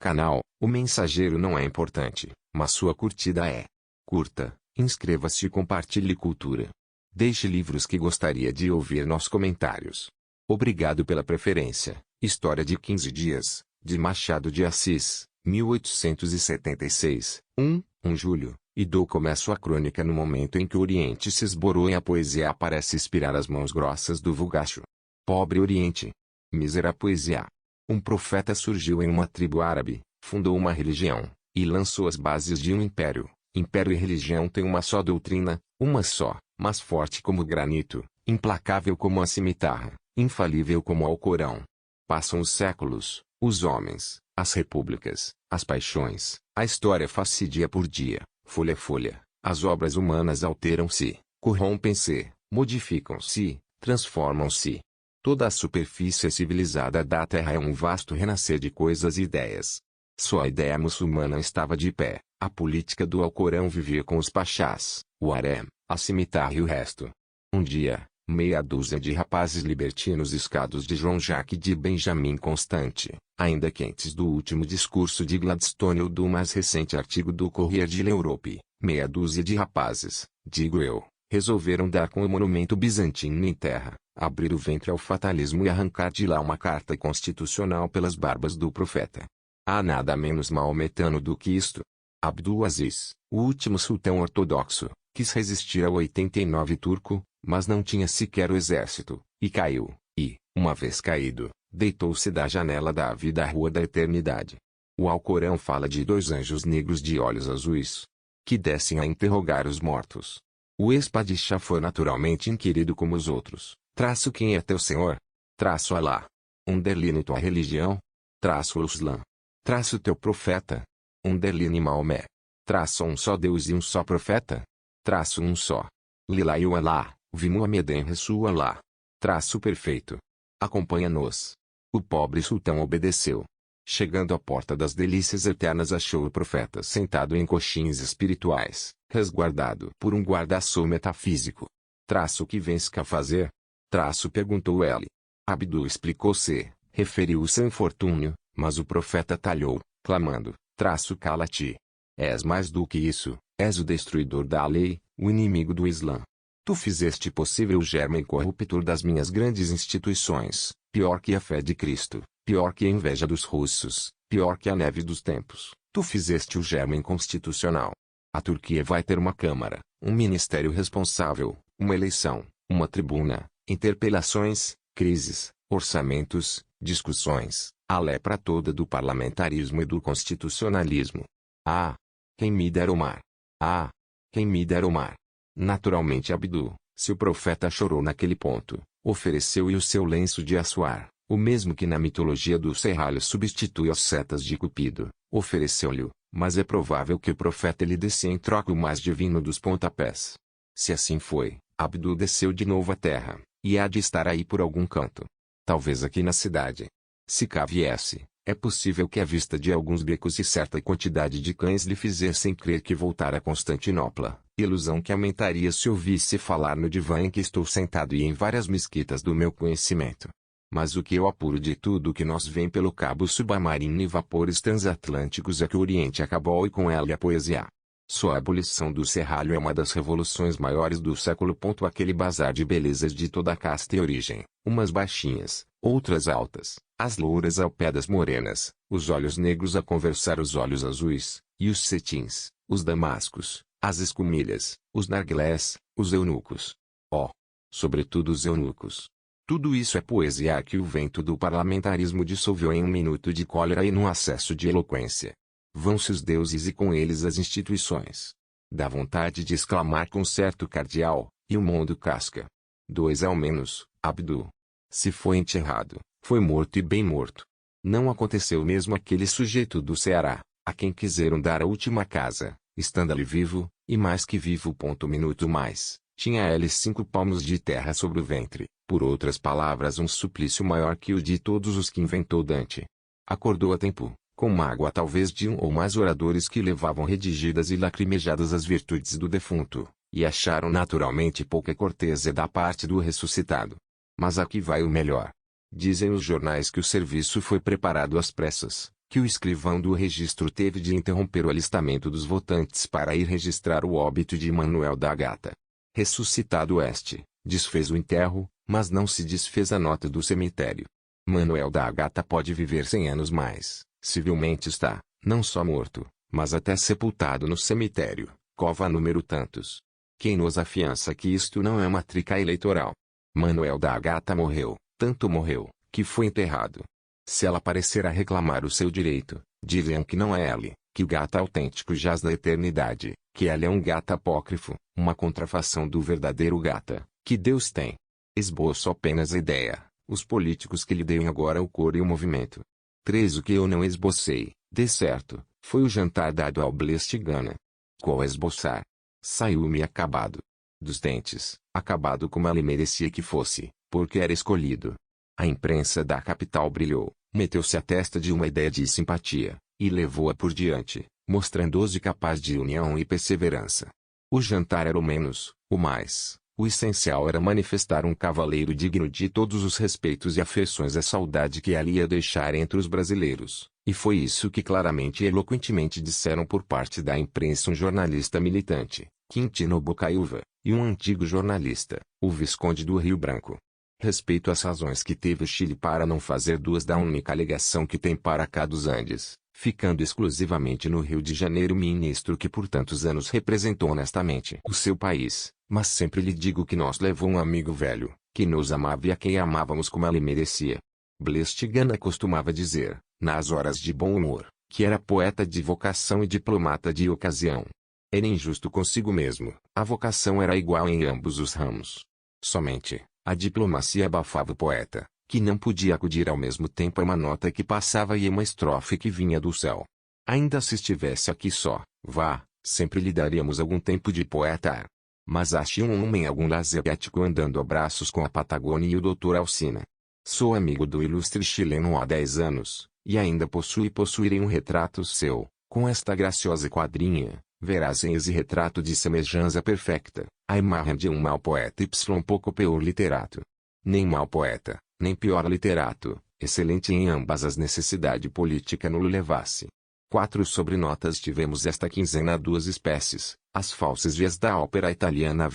canal. O mensageiro não é importante, mas sua curtida é. Curta, inscreva-se e compartilhe cultura. Deixe livros que gostaria de ouvir nos comentários. Obrigado pela preferência. História de 15 dias, de Machado de Assis, 1876. 1 julho. E dou começo à crônica no momento em que o Oriente se esborou e a poesia parece inspirar as mãos grossas do vulgacho. Pobre Oriente. Mísera poesia. Um profeta surgiu em uma tribo árabe, fundou uma religião, e lançou as bases de um império. Império e religião têm uma só doutrina, uma só, mas forte como o granito, implacável como a cimitarra, infalível como o Alcorão. Passam os séculos, os homens, as repúblicas, as paixões, a história faz-se dia por dia, folha a folha, as obras humanas alteram-se, corrompem-se, modificam-se, transformam-se. Toda a superfície civilizada da Terra é um vasto renascer de coisas e ideias. Só a ideia muçulmana estava de pé, a política do Alcorão vivia com os pachás, o harém, a cimitarra e o resto. Um dia, meia dúzia de rapazes libertinos escados de João Jacques de Benjamin Constant, ainda quentes do último discurso de Gladstone ou do mais recente artigo do Corriere de l'Europe, meia dúzia de rapazes, digo eu, resolveram dar com o monumento bizantino em terra, abrir o ventre ao fatalismo e arrancar de lá uma carta constitucional pelas barbas do profeta. Há nada menos maometano do que isto. Abdul Aziz, o último sultão ortodoxo, quis resistir ao 89 turco, mas não tinha sequer o exército, e caiu, e, uma vez caído, deitou-se da janela da vida à rua da eternidade. O Alcorão fala de 2 anjos negros de olhos azuis, que descem a interrogar os mortos. O ex-padishah foi naturalmente inquirido como os outros. Traço quem é teu Senhor? Traço Alá. Underline tua religião? Traço o Islã. Traço teu profeta? Underline Maomé. Traço um só Deus e um só profeta? Traço um só. Lilaio Alá, vi Muhammeden Rasul Alá. Traço perfeito. Acompanha-nos. O pobre sultão obedeceu. Chegando à porta das delícias eternas achou o profeta sentado em coxins espirituais, resguardado por um guarda-sol metafísico. Traço que vens cá fazer? Traço perguntou ele. Abdul explicou-se, referiu o seu infortúnio, mas o profeta talhou, clamando, traço cala-te. És mais do que isso, és o destruidor da lei, o inimigo do Islã. Tu fizeste possível o germe corruptor das minhas grandes instituições, pior que a fé de Cristo, pior que a inveja dos russos, pior que a neve dos tempos. Tu fizeste o germe inconstitucional. A Turquia vai ter uma câmara, um ministério responsável, uma eleição, uma tribuna, interpelações, crises, orçamentos, discussões, a lepra toda do parlamentarismo e do constitucionalismo. Ah! Quem me dera o mar! Ah! Quem me dera o mar! Naturalmente Abdul, se o profeta chorou naquele ponto, ofereceu-lhe o seu lenço de assoar, o mesmo que na mitologia do serralho substitui as setas de Cupido, ofereceu-lhe, mas é provável que o profeta lhe desse em troca o mais divino dos pontapés. Se assim foi, Abdul desceu de novo à terra, e há de estar aí por algum canto. Talvez aqui na cidade. Se cá viesse, é possível que a vista de alguns becos e certa quantidade de cães lhe fizessem crer que voltara a Constantinopla, ilusão que aumentaria se ouvisse falar no divã em que estou sentado e em várias mesquitas do meu conhecimento. Mas o que eu apuro de tudo o que nos vem pelo cabo submarino e vapores transatlânticos é que o Oriente acabou e com ela a poesia. Só a abolição do serralho é uma das revoluções maiores do século. Aquele bazar de belezas de toda casta e origem, umas baixinhas, outras altas, as louras ao pé das morenas, os olhos negros a conversar os olhos azuis, e os cetins, os damascos, as escumilhas, os narguilés, os eunucos. Oh! Sobretudo os eunucos. Tudo isso é poesia que o vento do parlamentarismo dissolveu em um minuto de cólera e num acesso de eloquência. Vão-se os deuses e com eles as instituições. Dá vontade de exclamar com certo cardeal, e o mundo casca. 2 ao menos, Abdul. Se foi enterrado, foi morto e bem morto. Não aconteceu mesmo aquele sujeito do Ceará, a quem quiseram dar a última casa, estando ali vivo, e mais que vivo. Minuto mais, tinha ele 5 palmos de terra sobre o ventre, por outras palavras um suplício maior que o de todos os que inventou Dante. Acordou a tempo, com mágoa talvez de um ou mais oradores que levavam redigidas e lacrimejadas as virtudes do defunto, e acharam naturalmente pouca cortesia da parte do ressuscitado. Mas aqui vai o melhor. Dizem os jornais que o serviço foi preparado às pressas, que o escrivão do registro teve de interromper o alistamento dos votantes para ir registrar o óbito de Manuel da Gata. Ressuscitado este, desfez o enterro, mas não se desfez a nota do cemitério. Manuel da Gata pode viver 100 anos mais, civilmente está, não só morto, mas até sepultado no cemitério, cova número tantos. Quem nos afiança que isto não é uma trica eleitoral? Manuel da Gata morreu, tanto morreu, que foi enterrado. Se ela parecer a reclamar o seu direito, dirão que não é ele, que o Gata autêntico jaz na eternidade, que ela é um Gata apócrifo, uma contrafação do verdadeiro Gata, que Deus tem. Esboço apenas a ideia, os políticos que lhe deem agora o coro e o movimento. 3. O que eu não esbocei, de certo, foi o jantar dado ao Blestigana. Qual esboçar? Saiu-me acabado. Dos dentes, acabado como ele merecia que fosse, porque era escolhido. A imprensa da capital brilhou, meteu-se à testa de uma ideia de simpatia, e levou-a por diante, mostrando-se capaz de união e perseverança. O jantar era o menos, o mais, o essencial era manifestar um cavaleiro digno de todos os respeitos e afeições a saudade que ali ia deixar entre os brasileiros, e foi isso que claramente e eloquentemente disseram por parte da imprensa um jornalista militante, Quintino Bocaiúva, e um antigo jornalista, o Visconde do Rio Branco. Respeito às razões que teve o Chile para não fazer duas da única alegação que tem para cá dos Andes, ficando exclusivamente no Rio de Janeiro o ministro que por tantos anos representou honestamente o seu país, mas sempre lhe digo que nos levou um amigo velho, que nos amava e a quem amávamos como ele merecia. Blestigana costumava dizer, nas horas de bom humor, que era poeta de vocação e diplomata de ocasião. Era injusto consigo mesmo, a vocação era igual em ambos os ramos. Somente, a diplomacia abafava o poeta, que não podia acudir ao mesmo tempo a uma nota que passava e a uma estrofe que vinha do céu. Ainda se estivesse aqui só, vá, sempre lhe daríamos algum tempo de poeta. Mas ache um homem algum lazerético andando a braços com a Patagônia e o Dr. Alsina. Sou amigo do ilustre chileno há 10 anos, e ainda possuirei um retrato seu, com esta graciosa quadrinha, verás em esse retrato de semelhança perfecta, a imagem de um mau poeta y pouco pior literato. Nem mau poeta, nem pior literato, excelente em ambas as necessidade política no levasse. 4 sobrenotas tivemos esta quinzena 2 espécies, as falsas vias da ópera italiana,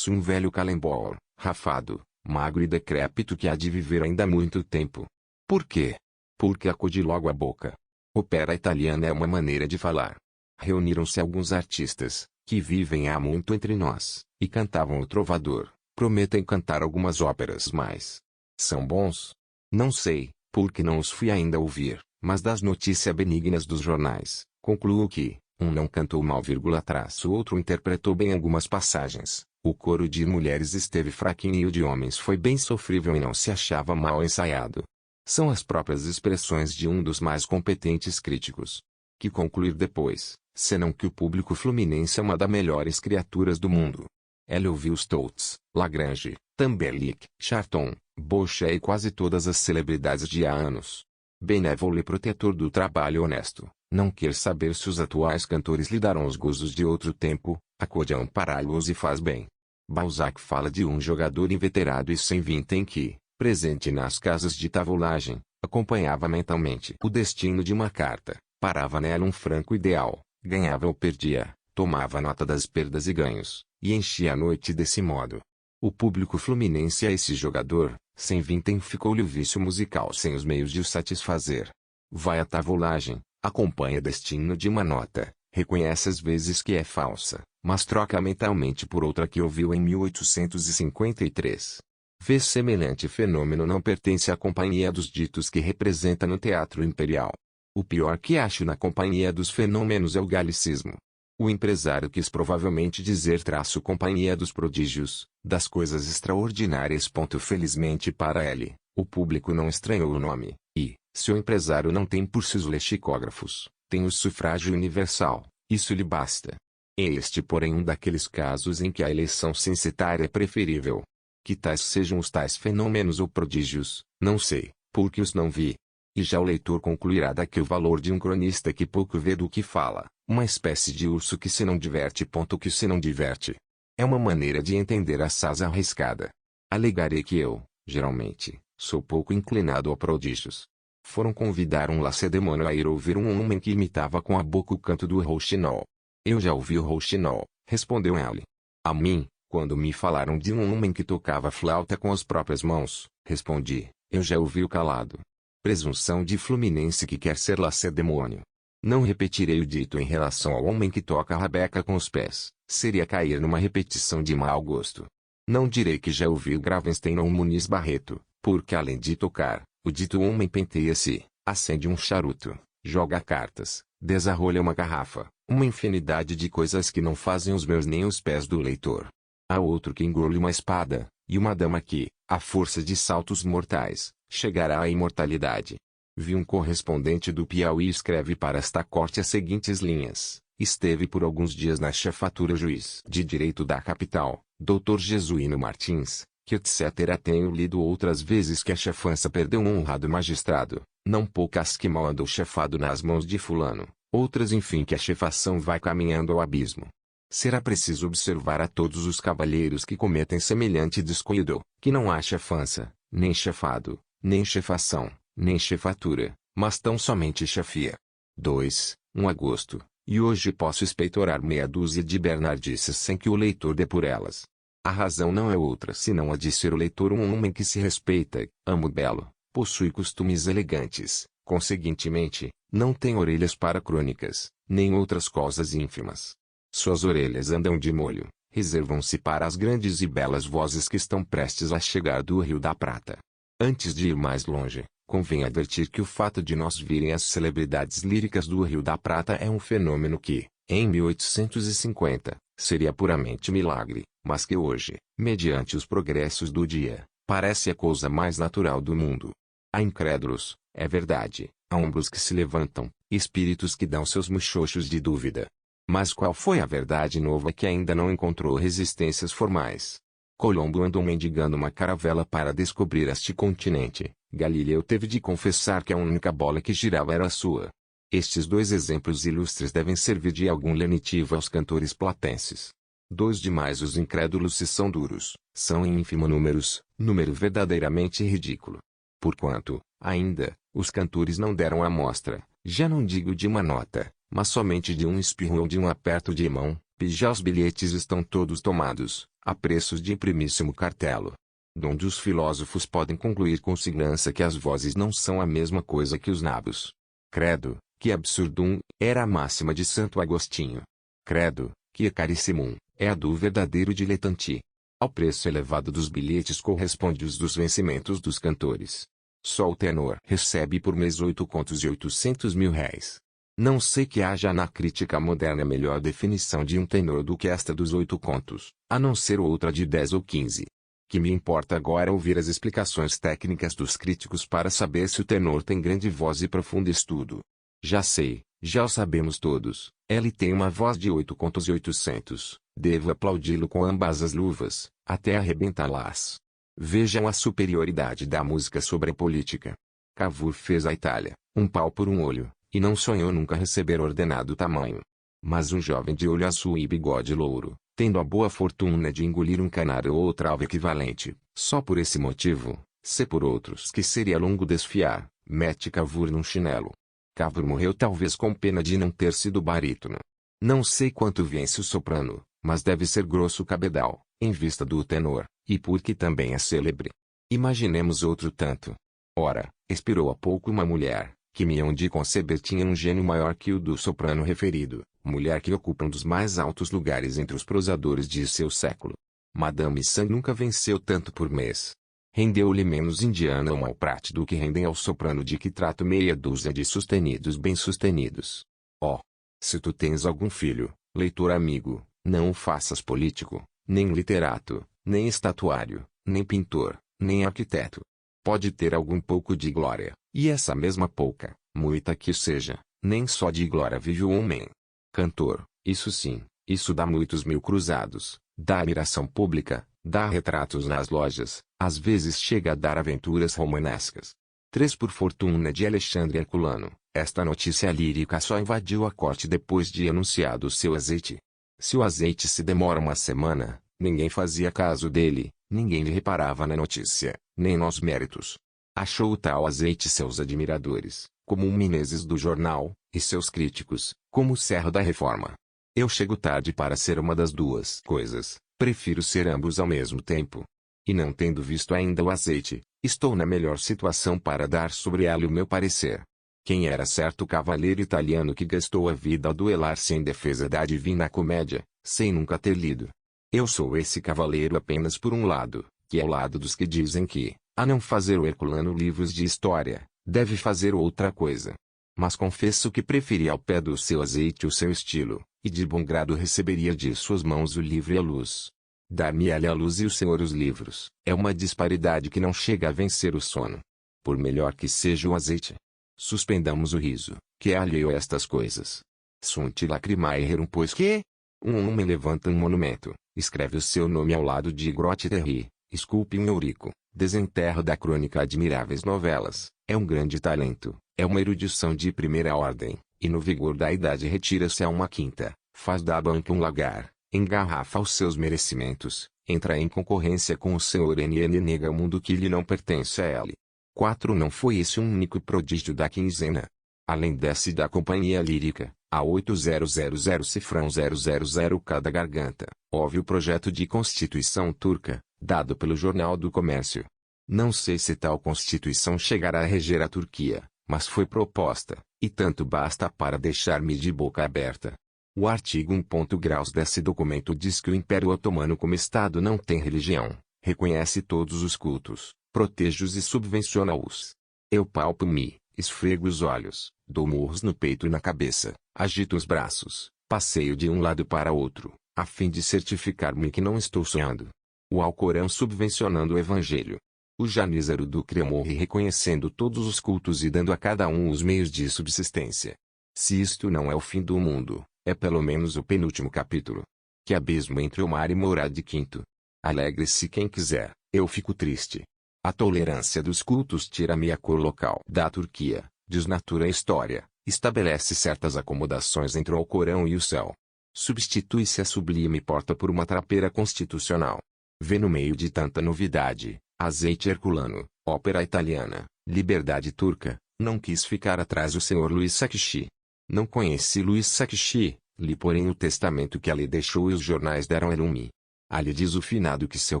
um velho calembor, rafado, magro e decrépito que há de viver ainda muito tempo. Por quê? Porque acude logo à boca. Ópera italiana é uma maneira de falar. Reuniram-se alguns artistas, que vivem há muito entre nós, e cantavam o trovador, prometem cantar algumas óperas mais. São bons? Não sei, porque não os fui ainda ouvir, mas das notícias benignas dos jornais, concluo que, um não cantou mal, o outro interpretou bem algumas passagens, o coro de mulheres esteve fraquinho e o de homens foi bem sofrível e não se achava mal ensaiado. São as próprias expressões de um dos mais competentes críticos. Que concluir depois, senão que o público fluminense é uma das melhores criaturas do mundo. Ele ouviu Stoltz, Lagrange, Tamberlik, Charton, Bochet e quase todas as celebridades de há anos. Benévolo e protetor do trabalho honesto, não quer saber se os atuais cantores lhe darão os gozos de outro tempo, acode a ampará-los e faz bem. Balzac fala de um jogador inveterado e sem vintém que, presente nas casas de tavolagem, acompanhava mentalmente o destino de uma carta, parava nela um franco ideal, ganhava ou perdia, tomava nota das perdas e ganhos, e enchia a noite desse modo. O público fluminense a esse jogador, sem vintém, ficou-lhe o vício musical sem os meios de o satisfazer. Vai à tavolagem, acompanha destino de uma nota, reconhece às vezes que é falsa, mas troca mentalmente por outra que ouviu em 1853. Vê semelhante fenômeno não pertence à companhia dos ditos que representa no Teatro Imperial. O pior que acho na companhia dos fenômenos é o galicismo. O empresário quis provavelmente dizer companhia dos prodígios, das coisas extraordinárias. Felizmente para ele, o público não estranhou o nome, e, se o empresário não tem por si os lexicógrafos, tem o sufrágio universal, isso lhe basta. Este porém um daqueles casos em que a eleição censitária é preferível. Que tais sejam os tais fenômenos ou prodígios, não sei, porque os não vi. E já o leitor concluirá daqui o valor de um cronista que pouco vê do que fala, uma espécie de urso que se não diverte. Que se não diverte. É uma maneira de entender assaz arriscada. Alegarei que eu, geralmente, sou pouco inclinado a prodígios. Foram convidar um lacedemônio a ir ouvir um homem que imitava com a boca o canto do rouxinol. Eu já ouvi o rouxinol, respondeu ele. A mim, quando me falaram de um homem que tocava flauta com as próprias mãos, respondi, eu já ouvi o calado. Presunção de fluminense que quer ser lacedemônio. Não repetirei o dito em relação ao homem que toca a rabeca com os pés, seria cair numa repetição de mau gosto. Não direi que já ouvi Gravenstein ou Muniz Barreto, porque além de tocar, o dito homem penteia-se, acende um charuto, joga cartas, desarrolha uma garrafa, uma infinidade de coisas que não fazem os meus nem os pés do leitor. Há outro que engole uma espada, e uma dama que, à força de saltos mortais, chegará à imortalidade. Vi um correspondente do Piauí escreve para esta corte as seguintes linhas. Esteve por alguns dias na chefatura juiz de direito da capital, Dr. Jesuíno Martins, que etc. Tenho lido outras vezes que a chefança perdeu um honrado magistrado, não poucas que mal andou chefado nas mãos de fulano, outras enfim que a chefação vai caminhando ao abismo. Será preciso observar a todos os cavalheiros que cometem semelhante descuido, que não há chefança, nem chefado, nem chefação, nem chefatura, mas tão somente chefia. 2. 1 agosto, e hoje posso espeitorar meia dúzia de bernardices sem que o leitor dê por elas. A razão não é outra senão a de ser o leitor um homem que se respeita, ama o belo, possui costumes elegantes, conseguintemente, não tem orelhas para crônicas, nem outras coisas ínfimas. Suas orelhas andam de molho, reservam-se para as grandes e belas vozes que estão prestes a chegar do Rio da Prata. Antes de ir mais longe, convém advertir que o fato de nós virem as celebridades líricas do Rio da Prata é um fenômeno que, em 1850, seria puramente milagre, mas que hoje, mediante os progressos do dia, parece a coisa mais natural do mundo. Há incrédulos, é verdade, há ombros que se levantam, espíritos que dão seus muxoxos de dúvida. Mas qual foi a verdade nova que ainda não encontrou resistências formais? Colombo andou mendigando uma caravela para descobrir este continente. Galileu teve de confessar que a única bola que girava era a sua. Estes dois exemplos ilustres devem servir de algum lenitivo aos cantores platenses. 2 demais os incrédulos se são duros, são em ínfimo número verdadeiramente ridículo. Porquanto, ainda, os cantores não deram amostra, já não digo de uma nota, mas somente de um espirro ou de um aperto de mão, e já os bilhetes estão todos tomados, a preços de primíssimo cartelo. Donde os filósofos podem concluir com segurança que as vozes não são a mesma coisa que os nabos. Credo, que absurdum, era a máxima de Santo Agostinho. Credo, que carissimum, é a do verdadeiro diletante. Ao preço elevado dos bilhetes corresponde os dos vencimentos dos cantores. Só o tenor recebe por mês 8 contos e 800 mil réis. Não sei que haja na crítica moderna melhor definição de um tenor do que esta dos 8 contos, a não ser outra de 10 ou 15. Que me importa agora ouvir as explicações técnicas dos críticos para saber se o tenor tem grande voz e profundo estudo. Já sei, já o sabemos todos, ele tem uma voz de 8 contos e 800, devo aplaudi-lo com ambas as luvas, até arrebentá-las. Vejam a superioridade da música sobre a política. Cavour fez à Itália, um pau por um olho, e não sonhou nunca receber ordenado tamanho. Mas um jovem de olho azul e bigode louro, tendo a boa fortuna de engolir um canário ou outra ave equivalente, só por esse motivo, se por outros que seria longo desfiar, mete Cavour num chinelo. Cavour morreu talvez com pena de não ter sido barítono. Não sei quanto vence o soprano, mas deve ser grosso o cabedal, em vista do tenor, e porque também é célebre. Imaginemos outro tanto. Ora, expirou há pouco uma mulher, que me hão de conceber tinha um gênio maior que o do soprano referido, mulher que ocupa um dos mais altos lugares entre os prosadores de seu século. Madame Sand nunca venceu tanto por mês. Rendeu-lhe menos indiana ou malprate do que rendem ao soprano de que trato meia dúzia de sustenidos bem-sustenidos. Oh! Se tu tens algum filho, leitor amigo, não o faças político, nem literato, nem estatuário, nem pintor, nem arquiteto. Pode ter algum pouco de glória, e essa mesma pouca, muita que seja, nem só de glória vive o homem. Cantor, isso sim, isso dá muitos mil cruzados, dá admiração pública, dá retratos nas lojas, às vezes chega a dar aventuras romanescas. 3 Por fortuna de Alexandre Herculano, esta notícia lírica só invadiu a corte depois de anunciado o seu azeite. Se o azeite se demora uma semana, ninguém fazia caso dele, ninguém lhe reparava na notícia, nem nos méritos. Achou o tal azeite seus admiradores, como o Menezes do jornal, e seus críticos, como o Serra da Reforma. Eu chego tarde para ser uma das duas coisas, prefiro ser ambos ao mesmo tempo. E não tendo visto ainda o azeite, estou na melhor situação para dar sobre ela o meu parecer. Quem era certo cavaleiro italiano que gastou a vida a duelar-se em defesa da Divina Comédia, sem nunca ter lido? Eu sou esse cavaleiro apenas por um lado, que é o lado dos que dizem que, a não fazer o Herculano livros de história, deve fazer outra coisa. Mas confesso que preferi ao pé do seu azeite o seu estilo, e de bom grado receberia de suas mãos o livro e a luz. Dar-me-lhe a luz e o Senhor os livros, é uma disparidade que não chega a vencer o sono. Por melhor que seja o azeite. Suspendamos o riso, que é alheio a estas coisas. Sunt lacrimae rerum pois que? Um homem levanta um monumento, escreve o seu nome ao lado de Grotte Terri, esculpe um Eurico, desenterra da crônica admiráveis novelas, é um grande talento, é uma erudição de primeira ordem, e no vigor da idade retira-se a uma quinta, faz da banca um lagar, engarrafa os seus merecimentos, entra em concorrência com o Senhor N e nega o mundo que lhe não pertence a ele. 4. Não foi esse um único prodígio da quinzena. Além dessa e da companhia lírica, a 8000 cifrão 000 cada garganta, houve o projeto de Constituição Turca, dado pelo Jornal do Comércio. Não sei se tal Constituição chegará a reger a Turquia, mas foi proposta, e tanto basta para deixar-me de boca aberta. O artigo 1. Graus desse documento diz que o Império Otomano como Estado não tem religião, reconhece todos os cultos, protege-os e subvenciona-os. Eu palpo-me, esfrego os olhos, dou murros no peito e na cabeça, agito os braços, passeio de um lado para outro, a fim de certificar-me que não estou sonhando. O Alcorão subvencionando o Evangelho. O Janízaro do Cremorre reconhecendo todos os cultos e dando a cada um os meios de subsistência. Se isto não é o fim do mundo, é pelo menos o penúltimo capítulo. Que abismo entre o mar e Mourad V. Alegre-se quem quiser, eu fico triste. A tolerância dos cultos tira-me a cor local da Turquia, desnatura a história, estabelece certas acomodações entre o Alcorão e o céu. Substitui-se a sublime porta por uma trapeira constitucional. Vê no meio de tanta novidade, azeite herculano, ópera italiana, liberdade turca, não quis ficar atrás o senhor Luiz Sacchi. Não conheci Luiz Sacchi, li porém o testamento que ali deixou e os jornais deram a lume. Ali diz o finado que seu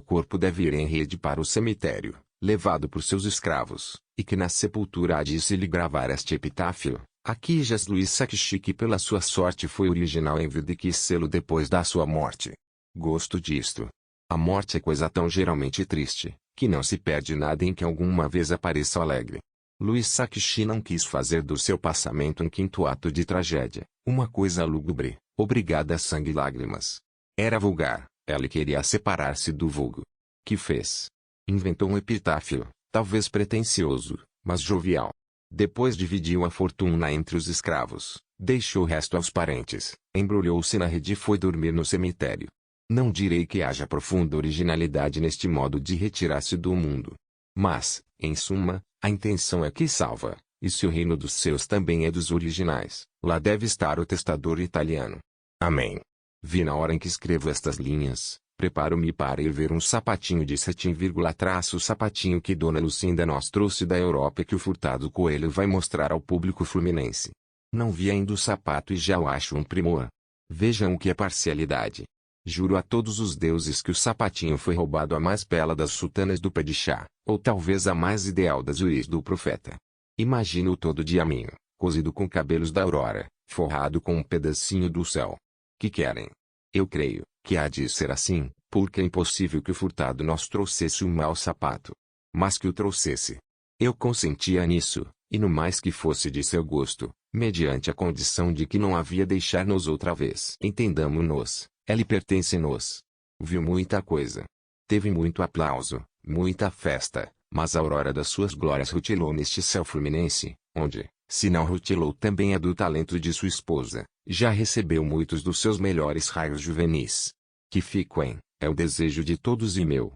corpo deve ir em rede para o cemitério, levado por seus escravos, e que na sepultura há de se lhe gravar este epitáfio: aqui jaz Luiz Sacchi que pela sua sorte foi original em vida e quis sê-lo depois da sua morte. Gosto disto. A morte é coisa tão geralmente triste, que não se perde nada em que alguma vez apareça alegre. Luiz Sacchi não quis fazer do seu passamento um quinto ato de tragédia, uma coisa lúgubre, obrigada a sangue e lágrimas. Era vulgar, ela queria separar-se do vulgo. Que fez? Inventou um epitáfio, talvez pretensioso, mas jovial. Depois dividiu a fortuna entre os escravos, deixou o resto aos parentes, embrulhou-se na rede e foi dormir no cemitério. Não direi que haja profunda originalidade neste modo de retirar-se do mundo. Mas, em suma, a intenção é que salva, e se o reino dos seus também é dos originais, lá deve estar o testador italiano. Amém. Vi na hora em que escrevo estas linhas, preparo-me para ir ver um sapatinho de cetim, sapatinho que Dona Lucinda nos trouxe da Europa e que o Furtado Coelho vai mostrar ao público fluminense. Não vi ainda o sapato e já o acho um primor. Vejam o que é parcialidade. Juro a todos os deuses que o sapatinho foi roubado a mais bela das sultanas do Padishah, ou talvez a mais ideal das uís do profeta. Imagino-o todo de aminho, cozido com cabelos da aurora, forrado com um pedacinho do céu. Que querem? Eu creio que há de ser assim, porque é impossível que o Furtado nos trouxesse um mau sapato. Mas que o trouxesse. Eu consentia nisso, e no mais que fosse de seu gosto, mediante a condição de que não havia deixar-nos outra vez. Entendamo-nos. Ele pertence-nos. Viu muita coisa. Teve muito aplauso, muita festa, mas a aurora das suas glórias rutilou neste céu fluminense, onde, se não rutilou também a do talento de sua esposa, já recebeu muitos dos seus melhores raios juvenis. Que fiquem, é o desejo de todos e meu.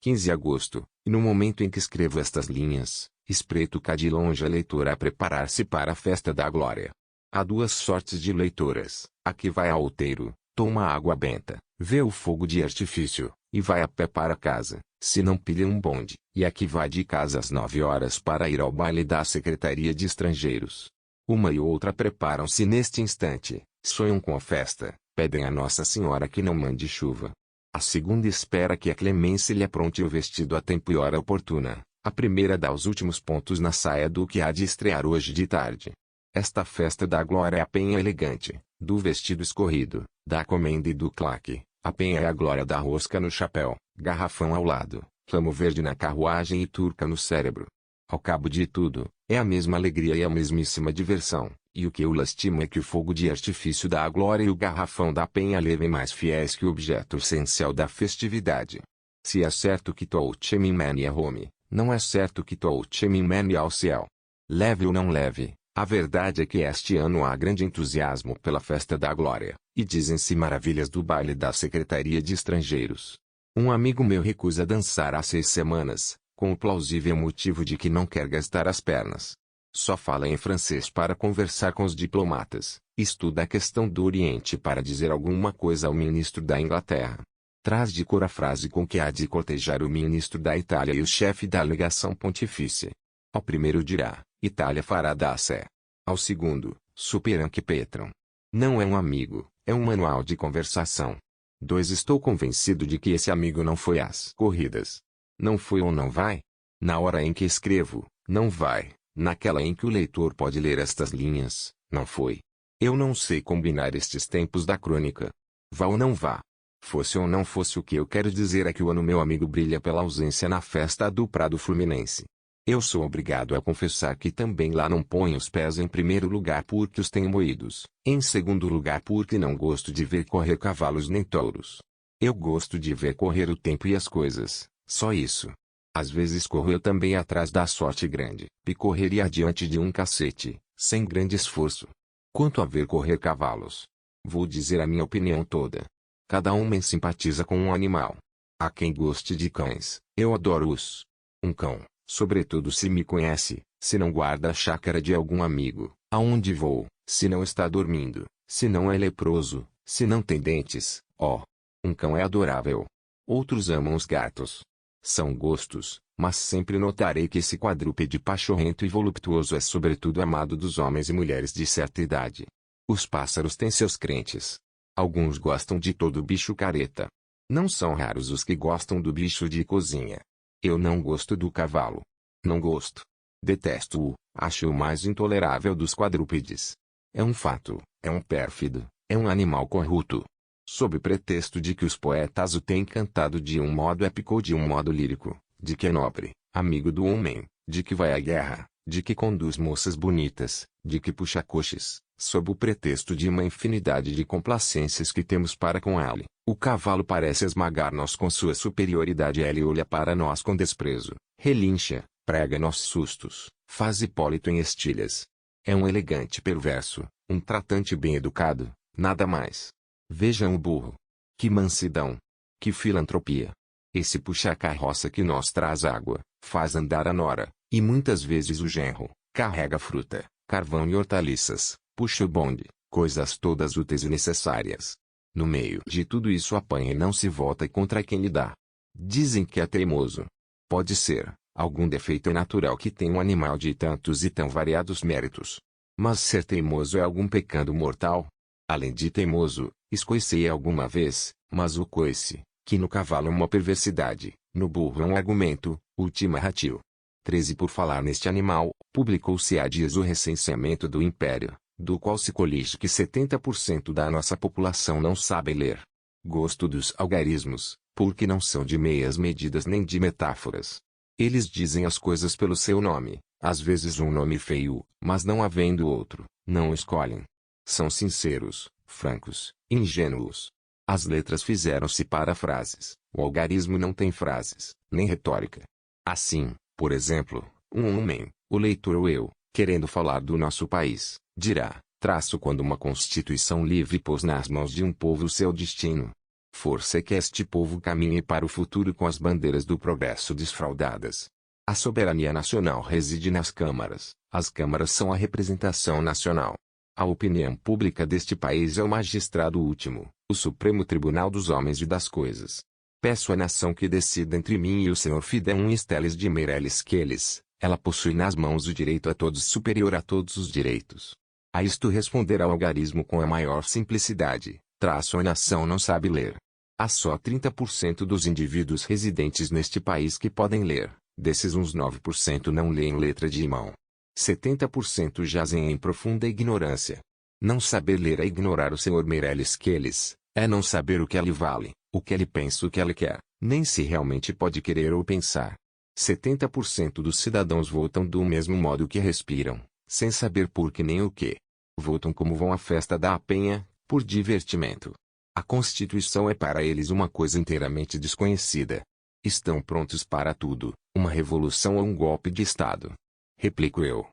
15 de agosto, e no momento em que escrevo estas linhas, espreito cá de longe a leitora a preparar-se para a festa da glória. Há duas sortes de leitoras, a que vai ao outeiro, toma água benta, vê o fogo de artifício, e vai a pé para casa, se não pilha um bonde, e aqui vai de casa às 9 horas para ir ao baile da Secretaria de Estrangeiros. Uma e outra preparam-se neste instante, sonham com a festa, pedem a Nossa Senhora que não mande chuva. A segunda espera que a clemência lhe apronte o vestido a tempo e hora oportuna. A primeira dá os últimos pontos na saia do que há de estrear hoje de tarde. Esta festa da glória é a penha elegante, do vestido escorrido, da comenda e do claque. A penha é a glória da rosca no chapéu, garrafão ao lado, ramo verde na carruagem e turca no cérebro. Ao cabo de tudo, é a mesma alegria e a mesmíssima diversão, e o que eu lastimo é que o fogo de artifício da glória e o garrafão da penha levem mais fiéis que o objeto essencial da festividade. Se é certo que Touchemimani é Rome, não é certo que Touchemimani é ao céu. Leve ou não leve, a verdade é que este ano há grande entusiasmo pela festa da glória, e dizem-se maravilhas do baile da Secretaria de Estrangeiros. Um amigo meu recusa dançar há 6 semanas, com o plausível motivo de que não quer gastar as pernas. Só fala em francês para conversar com os diplomatas, estuda a questão do Oriente para dizer alguma coisa ao ministro da Inglaterra. Traz de cor a frase com que há de cortejar o ministro da Itália e o chefe da legação pontifícia. Ao primeiro dirá, Itália fará da sé. Ao segundo, superanque petram. Não é um amigo, é um manual de conversação. 2 Estou convencido de que esse amigo não foi às corridas. Não foi ou não vai? Na hora em que escrevo, não vai. Naquela em que o leitor pode ler estas linhas, não foi. Eu não sei combinar estes tempos da crônica. Vá ou não vá. Fosse ou não fosse, o que eu quero dizer é que o ano meu amigo brilha pela ausência na festa do Prado Fluminense. Eu sou obrigado a confessar que também lá não ponho os pés em primeiro lugar porque os tenho moídos, em segundo lugar porque não gosto de ver correr cavalos nem touros. Eu gosto de ver correr o tempo e as coisas, só isso. Às vezes corro eu também atrás da sorte grande, e correria adiante de um cacete, sem grande esforço. Quanto a ver correr cavalos, vou dizer a minha opinião toda. Cada homem simpatiza com um animal. Há quem goste de cães, eu adoro-os. Um cão, sobretudo se me conhece, se não guarda a chácara de algum amigo, aonde vou, se não está dormindo, se não é leproso, se não tem dentes, ó. Um cão é adorável. Outros amam os gatos. São gostos, mas sempre notarei que esse quadrúpede pachorrento e voluptuoso é sobretudo amado dos homens e mulheres de certa idade. Os pássaros têm seus crentes. Alguns gostam de todo bicho careta. Não são raros os que gostam do bicho de cozinha. Eu não gosto do cavalo. Não gosto. Detesto-o, acho o mais intolerável dos quadrúpedes. É um fato, é um pérfido, é um animal corrupto. Sob pretexto de que os poetas o têm cantado de um modo épico ou de um modo lírico, de que é nobre, amigo do homem, de que vai à guerra, de que conduz moças bonitas, de que puxa coches, sob o pretexto de uma infinidade de complacências que temos para com ele, o cavalo parece esmagar-nos com sua superioridade. Ele olha para nós com desprezo, relincha, prega nossos sustos, faz Hipólito em estilhas. É um elegante perverso, um tratante bem educado, nada mais. Vejam o burro. Que mansidão. Que filantropia. Esse puxa a carroça que nos traz água, faz andar a nora, e muitas vezes o genro, carrega fruta, carvão e hortaliças, puxa o bonde, coisas todas úteis e necessárias. No meio de tudo isso apanha e não se volta contra quem lhe dá. Dizem que é teimoso. Pode ser, algum defeito é natural que tem um animal de tantos e tão variados méritos. Mas ser teimoso é algum pecado mortal? Além de teimoso, escoicei alguma vez, mas o coice, que no cavalo é uma perversidade, no burro é um argumento, ultima ratio. 13 Por falar neste animal, publicou-se há dias o recenseamento do Império, do qual se colige que 70% da nossa população não sabe ler. Gosto dos algarismos, porque não são de meias medidas nem de metáforas. Eles dizem as coisas pelo seu nome, às vezes um nome feio, mas não havendo outro, não escolhem. São sinceros, francos, ingênuos. As letras fizeram-se para frases. O algarismo não tem frases, nem retórica. Assim, por exemplo, um homem, o leitor ou eu, querendo falar do nosso país, dirá, traço quando uma constituição livre pôs nas mãos de um povo o seu destino. Força é que este povo caminhe para o futuro com as bandeiras do progresso desfraldadas. A soberania nacional reside nas câmaras. As câmaras são a representação nacional. A opinião pública deste país é o magistrado último, o Supremo Tribunal dos Homens e das Coisas. Peço à nação que decida entre mim e o senhor Fidel Esteles de Meireles Queles. Ela possui nas mãos o direito a todos superior a todos os direitos. A isto responderá o algarismo com a maior simplicidade. A nação não sabe ler. Há só 30% dos indivíduos residentes neste país que podem ler. Desses uns 9% não leem letra de mão. 70% jazem em profunda ignorância. Não saber ler é ignorar o senhor Meireles Queles. É não saber o que ele vale, o que ele pensa, o que ele quer, nem se realmente pode querer ou pensar. 70% dos cidadãos votam do mesmo modo que respiram, sem saber por que nem o que. Votam como vão à festa da Penha, por divertimento. A Constituição é para eles uma coisa inteiramente desconhecida. Estão prontos para tudo, uma revolução ou um golpe de Estado. Replico eu,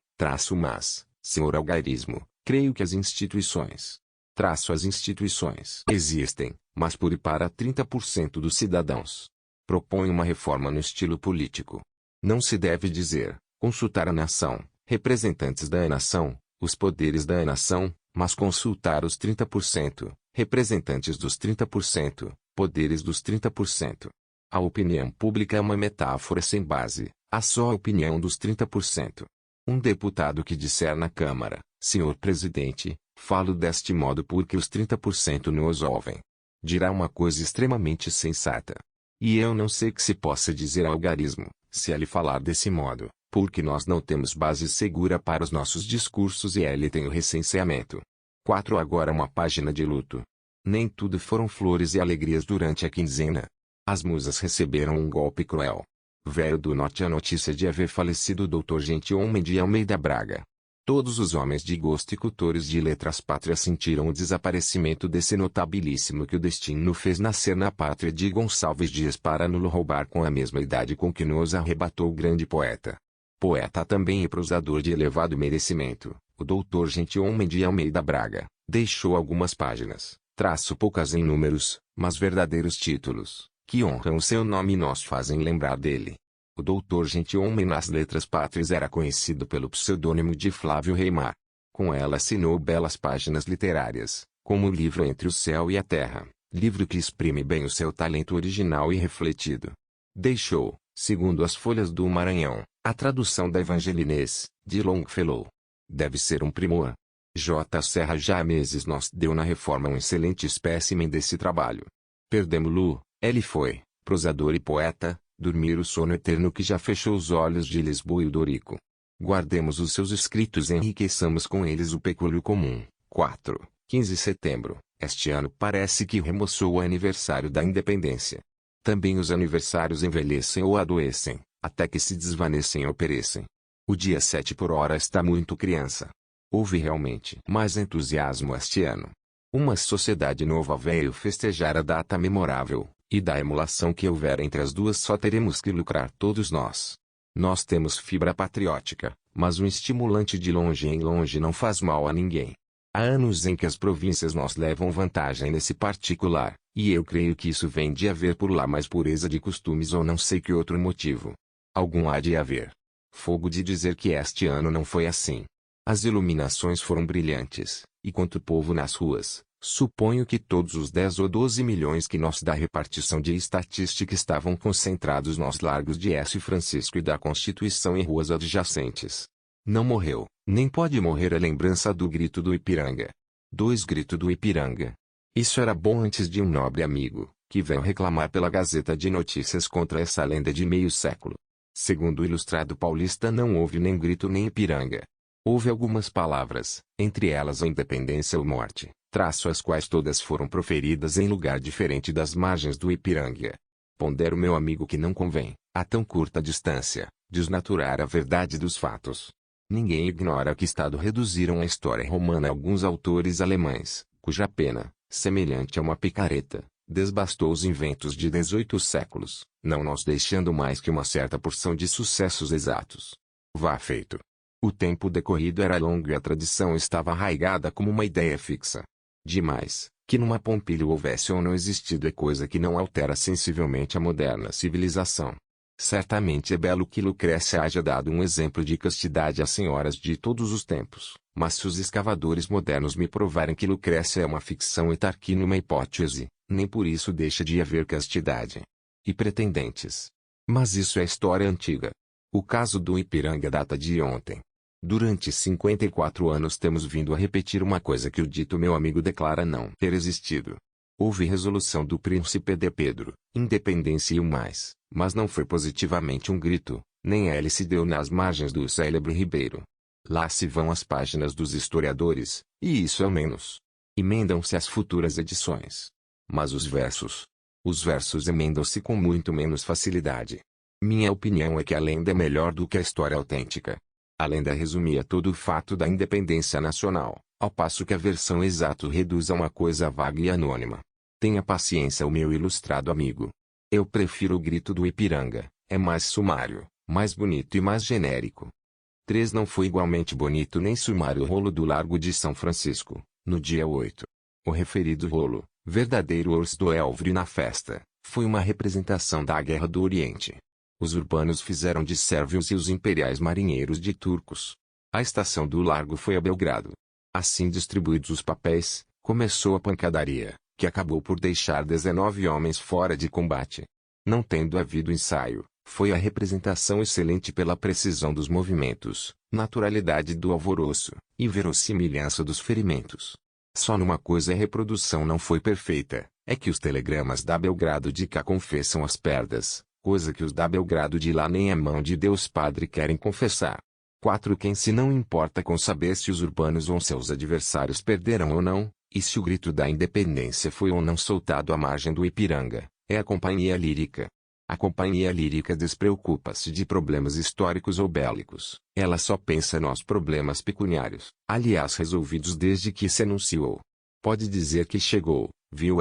mas, senhor algarismo, creio que as instituições, as instituições existem, mas por e para 30% dos cidadãos. Proponho uma reforma no estilo político. Não se deve dizer, consultar a nação, representantes da nação, os poderes da nação, mas consultar os 30%, representantes dos 30%, poderes dos 30%. A opinião pública é uma metáfora sem base, há só a opinião dos 30%. Um deputado que disser na Câmara, senhor presidente, falo deste modo porque os 30% nos ouvem. Dirá uma coisa extremamente sensata. E eu não sei que se possa dizer ao algarismo, se ele falar desse modo, porque nós não temos base segura para os nossos discursos e ele tem o recenseamento. 4 Agora uma página de luto. Nem tudo foram flores e alegrias durante a quinzena. As musas receberam um golpe cruel. Veio do norte a notícia de haver falecido o Dr. Gentilhomem de Almeida Braga. Todos os homens de gosto e cultores de letras pátrias sentiram o desaparecimento desse notabilíssimo que o destino fez nascer na pátria de Gonçalves Dias para nos roubar com a mesma idade com que nos arrebatou o grande poeta. Poeta também e prosador de elevado merecimento, o Dr. Gentilhomem de Almeida Braga, deixou algumas páginas, poucas em números, mas verdadeiros títulos, que honram o seu nome e nos fazem lembrar dele. O Dr. Gentilhomem nas letras pátrias era conhecido pelo pseudônimo de Flávio Reimar. Com ela assinou belas páginas literárias, como o livro Entre o Céu e a Terra, livro que exprime bem o seu talento original e refletido. Deixou, segundo as folhas do Maranhão, a tradução da Evangelinês, de Longfellow. Deve ser um primor. J. Serra já há meses nos deu na Reforma um excelente espécimen desse trabalho. Perdemo-lo, ele foi, prosador e poeta, dormir o sono eterno que já fechou os olhos de Lisboa e o Dorico. Guardemos os seus escritos e enriqueçamos com eles o pecúlio comum. 15 de setembro. Este ano parece que remoçou o aniversário da independência. Também os aniversários envelhecem ou adoecem, até que se desvanecem ou perecem. O dia 7 por hora está muito criança. Houve realmente mais entusiasmo este ano. Uma sociedade nova veio festejar a data memorável. E da emulação que houver entre as duas só teremos que lucrar todos nós. Nós temos fibra patriótica, mas um estimulante de longe em longe não faz mal a ninguém. Há anos em que as províncias nos levam vantagem nesse particular, e eu creio que isso vem de haver por lá mais pureza de costumes ou não sei que outro motivo. Algum há de haver. Fogo de dizer que este ano não foi assim. As iluminações foram brilhantes, e quanto povo nas ruas. Suponho que todos os 10 ou 12 milhões que nós da repartição de estatística estavam concentrados nos largos de S. Francisco e da Constituição e ruas adjacentes. Não morreu, nem pode morrer a lembrança do grito do Ipiranga. 2 Grito do Ipiranga. Isso era bom antes de um nobre amigo, que veio reclamar pela Gazeta de Notícias contra essa lenda de meio século. Segundo o ilustrado paulista não houve nem grito nem Ipiranga. Houve algumas palavras, entre elas a independência ou morte. As quais todas foram proferidas em lugar diferente das margens do Ipiranga. Pondero meu amigo que não convém, a tão curta distância, desnaturar a verdade dos fatos. Ninguém ignora a que estado reduziram a história romana alguns autores alemães, cuja pena, semelhante a uma picareta, desbastou os inventos de 18 séculos, não nos deixando mais que uma certa porção de sucessos exatos. Vá feito. O tempo decorrido era longo e a tradição estava arraigada como uma ideia fixa. Demais, que numa Pompílio houvesse ou não existido é coisa que não altera sensivelmente a moderna civilização. Certamente é belo que Lucrécia haja dado um exemplo de castidade às senhoras de todos os tempos, mas se os escavadores modernos me provarem que Lucrécia é uma ficção e Tarquínio uma hipótese, nem por isso deixa de haver castidade. e pretendentes. Mas isso é história antiga. O caso do Ipiranga data de ontem. Durante 54 anos temos vindo a repetir uma coisa que o dito meu amigo declara não ter existido. Houve resolução do Príncipe de Pedro, independência e o mais, mas não foi positivamente um grito, nem hélice deu nas margens do célebre Ribeiro. Lá se vão as páginas dos historiadores, e isso é o menos. Emendam-se as futuras edições. Mas os versos emendam-se com muito menos facilidade. Minha opinião é que a lenda é melhor do que a história autêntica. A lenda resumia todo o fato da independência nacional, ao passo que a versão exata reduz a uma coisa vaga e anônima. Tenha paciência, meu ilustrado amigo. Eu prefiro o grito do Ipiranga, é mais sumário, mais bonito e mais genérico. 3 Não foi igualmente bonito nem sumário o rolo do Largo de São Francisco, no dia 8. O referido rolo, verdadeiro urso do Élvore na festa, foi uma representação da Guerra do Oriente. Os urbanos fizeram de sérvios e os imperiais marinheiros de turcos. A estação do Largo foi a Belgrado. Assim distribuídos os papéis, começou a pancadaria, que acabou por deixar 19 homens fora de combate. Não tendo havido ensaio, foi a representação excelente pela precisão dos movimentos, naturalidade do alvoroço, e verossimilhança dos ferimentos. Só numa coisa a reprodução não foi perfeita, é que os telegramas da Belgrado de cá confessam as perdas, coisa que os da Belgrado de lá nem a mão de Deus Padre querem confessar. 4 Quem se não importa com saber se os urbanos ou seus adversários perderam ou não, e se o grito da independência foi ou não soltado à margem do Ipiranga, é a Companhia Lírica. A Companhia Lírica despreocupa-se de problemas históricos ou bélicos, ela só pensa nos problemas pecuniários, aliás resolvidos desde que se anunciou. Pode dizer que chegou, viu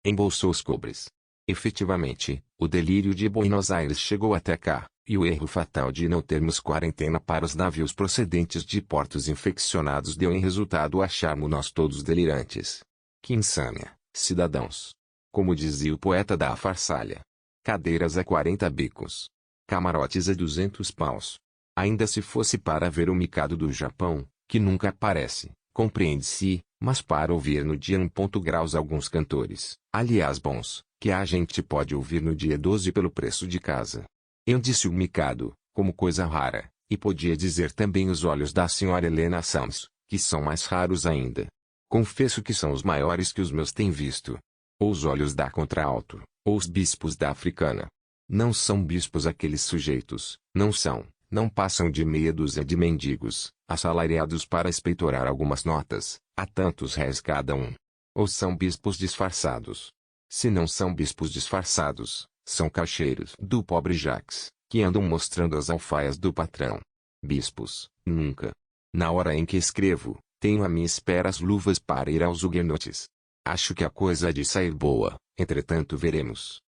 embolsou os cobres. Efetivamente, o delírio de Buenos Aires chegou até cá, e o erro fatal de não termos quarentena para os navios procedentes de portos infeccionados deu em resultado acharmos nós todos delirantes. Que insânia, cidadãos! Como dizia o poeta da Farsália. Cadeiras a 40 bicos. Camarotes a 200 paus. Ainda se fosse para ver o Mikado do Japão, que nunca aparece, compreende-se, mas para ouvir no dia 1° alguns cantores, aliás bons, que a gente pode ouvir no dia 12 pelo preço de casa. Eu disse o Mikado, como coisa rara, e podia dizer também os olhos da senhora Helena Sams, que são mais raros ainda. Confesso que são os maiores que os meus têm visto. Ou os olhos da Contralto, ou os bispos da Africana. Não são bispos aqueles sujeitos, não passam de meia dúzia de mendigos, assalariados para espeitorar algumas notas, a tantos réis cada um. Ou são bispos disfarçados. Se não são bispos disfarçados, são caixeiros do pobre Jacques, que andam mostrando as alfaias do patrão. Bispos, nunca. Na hora em que escrevo, tenho à minha espera as luvas para ir aos huguenotes. Acho que a coisa há de sair boa, entretanto veremos.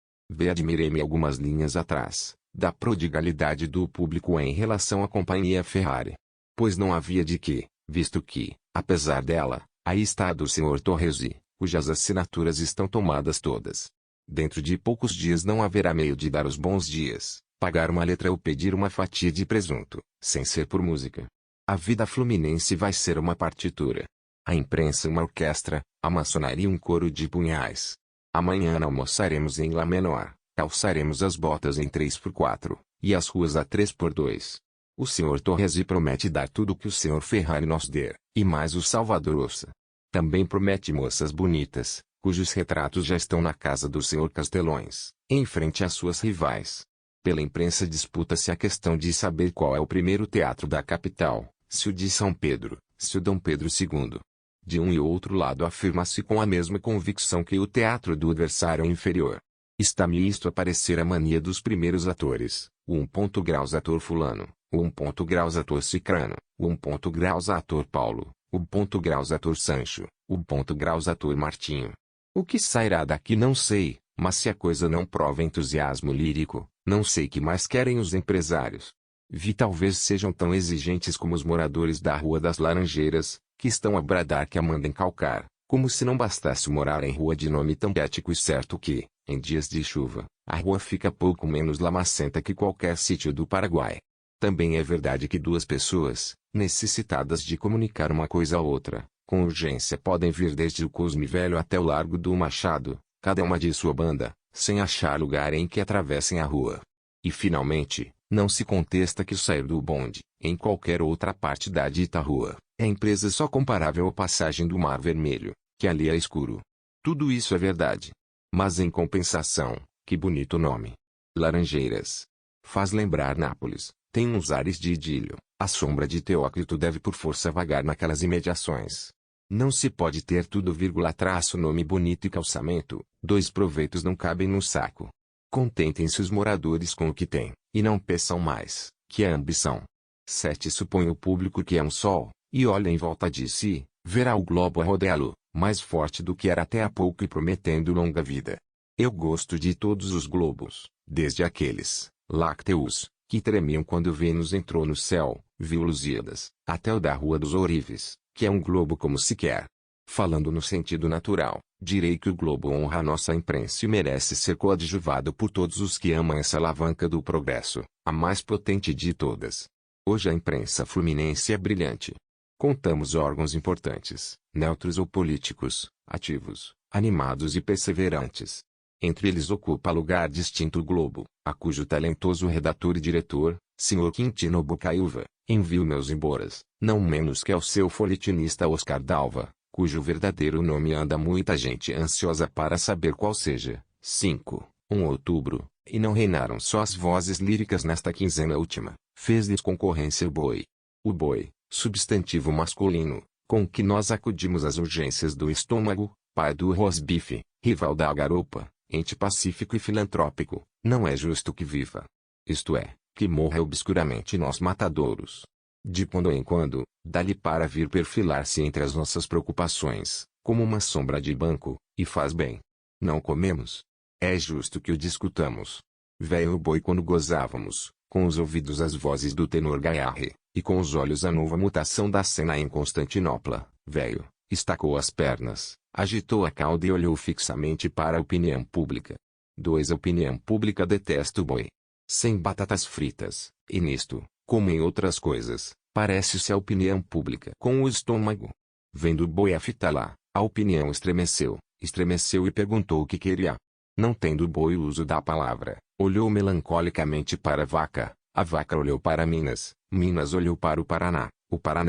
Admirei-me algumas linhas atrás, da prodigalidade do público em relação à Companhia Ferrari. Pois não havia de que, visto que, apesar dela, aí está a do Sr. Torresi, cujas assinaturas estão tomadas todas. Dentro de poucos dias não haverá meio de dar os bons dias, pagar uma letra ou pedir uma fatia de presunto, sem ser por música. A vida fluminense vai ser uma partitura. A imprensa uma orquestra, a maçonaria um coro de punhais. Amanhã almoçaremos em Lá menor, calçaremos as botas em 3x4, e as ruas a 3x2. O Sr. Torresi promete dar tudo o que o Sr. Ferrari nos der, e mais o Salvador ouça. Também promete moças bonitas, cujos retratos já estão na casa do Sr. Castelões, em frente às suas rivais. Pela imprensa disputa-se a questão de saber qual é o primeiro teatro da capital, se o de São Pedro, se o Dom Pedro II. De um e outro lado afirma-se com a mesma convicção que o teatro do adversário é inferior. Está-me isto a parecer a mania dos primeiros atores, o 1° ator fulano, o 1° ator cicrano, o 1° ator Paulo, o 1° ator Sancho, o 1° ator Martinho. O que sairá daqui não sei, mas se a coisa não prova entusiasmo lírico, não sei que mais querem os empresários. Vi talvez sejam tão exigentes como os moradores da Rua das Laranjeiras, que estão a bradar que a mandem calcar, como se não bastasse morar em rua de nome tão ético e certo que, em dias de chuva, a rua fica pouco menos lamacenta que qualquer sítio do Paraguai. Também é verdade que duas pessoas, necessitadas de comunicar uma coisa a outra, com urgência podem vir desde o Cosme Velho até o Largo do Machado, cada uma de sua banda, sem achar lugar em que atravessem a rua. E finalmente, não se contesta que sair do bonde, em qualquer outra parte da dita rua, é empresa só comparável à passagem do Mar Vermelho, que ali é escuro. Tudo isso é verdade. Mas em compensação, que bonito nome. Laranjeiras. Faz lembrar Nápoles, tem uns ares de idílio, a sombra de Teócrito deve por força vagar naquelas imediações. Não se pode ter tudo, traço nome bonito e calçamento, dois proveitos não cabem no saco. Contentem-se os moradores com o que têm, e não peçam mais, que é ambição. 7. Supõe o público que é um sol, e olha em volta de si, verá o globo a rodá-lo, mais forte do que era até há pouco e prometendo longa vida. Eu gosto de todos os globos, desde aqueles, lácteos, que tremiam quando Vênus entrou no céu, viu Lusíadas, até o da Rua dos Ourives, que é um globo como se quer. Falando no sentido natural, direi que o globo honra a nossa imprensa e merece ser coadjuvado por todos os que amam essa alavanca do progresso, a mais potente de todas. Hoje a imprensa fluminense é brilhante. Contamos órgãos importantes, neutros ou políticos, ativos, animados e perseverantes. Entre eles ocupa lugar distinto o Globo, a cujo talentoso redator e diretor, Sr. Quintino Bocaiúva, envio meus emboras, não menos que ao seu folhetinista Oscar Dalva, cujo verdadeiro nome anda muita gente ansiosa para saber qual seja. 5. 1 outubro, e não reinaram só as vozes líricas nesta quinzena última, fez-lhes concorrência o boi. O boi, substantivo masculino, com que nós acudimos às urgências do estômago, pai do rosbife, rival da garopa, ente pacífico e filantrópico, não é justo que viva. Isto é, que morra obscuramente nós matadouros. De quando em quando, dá-lhe para vir perfilar-se entre as nossas preocupações, como uma sombra de banco, e faz bem. Não comemos? É justo que o discutamos. Véio o boi quando gozávamos, com os ouvidos as vozes do tenor Gaiarre, e com os olhos a nova mutação da cena em Constantinopla, véio, estacou as pernas, agitou a cauda e olhou fixamente para a opinião pública. 2. A opinião pública detesta o boi. Sem batatas fritas, e nisto, como em outras coisas, parece-se a opinião pública com o estômago. Vendo o boi a fita lá, a opinião estremeceu e perguntou o que queria. Não tendo o boi o uso da palavra, olhou melancolicamente para a vaca olhou para Minas olhou para o Paraná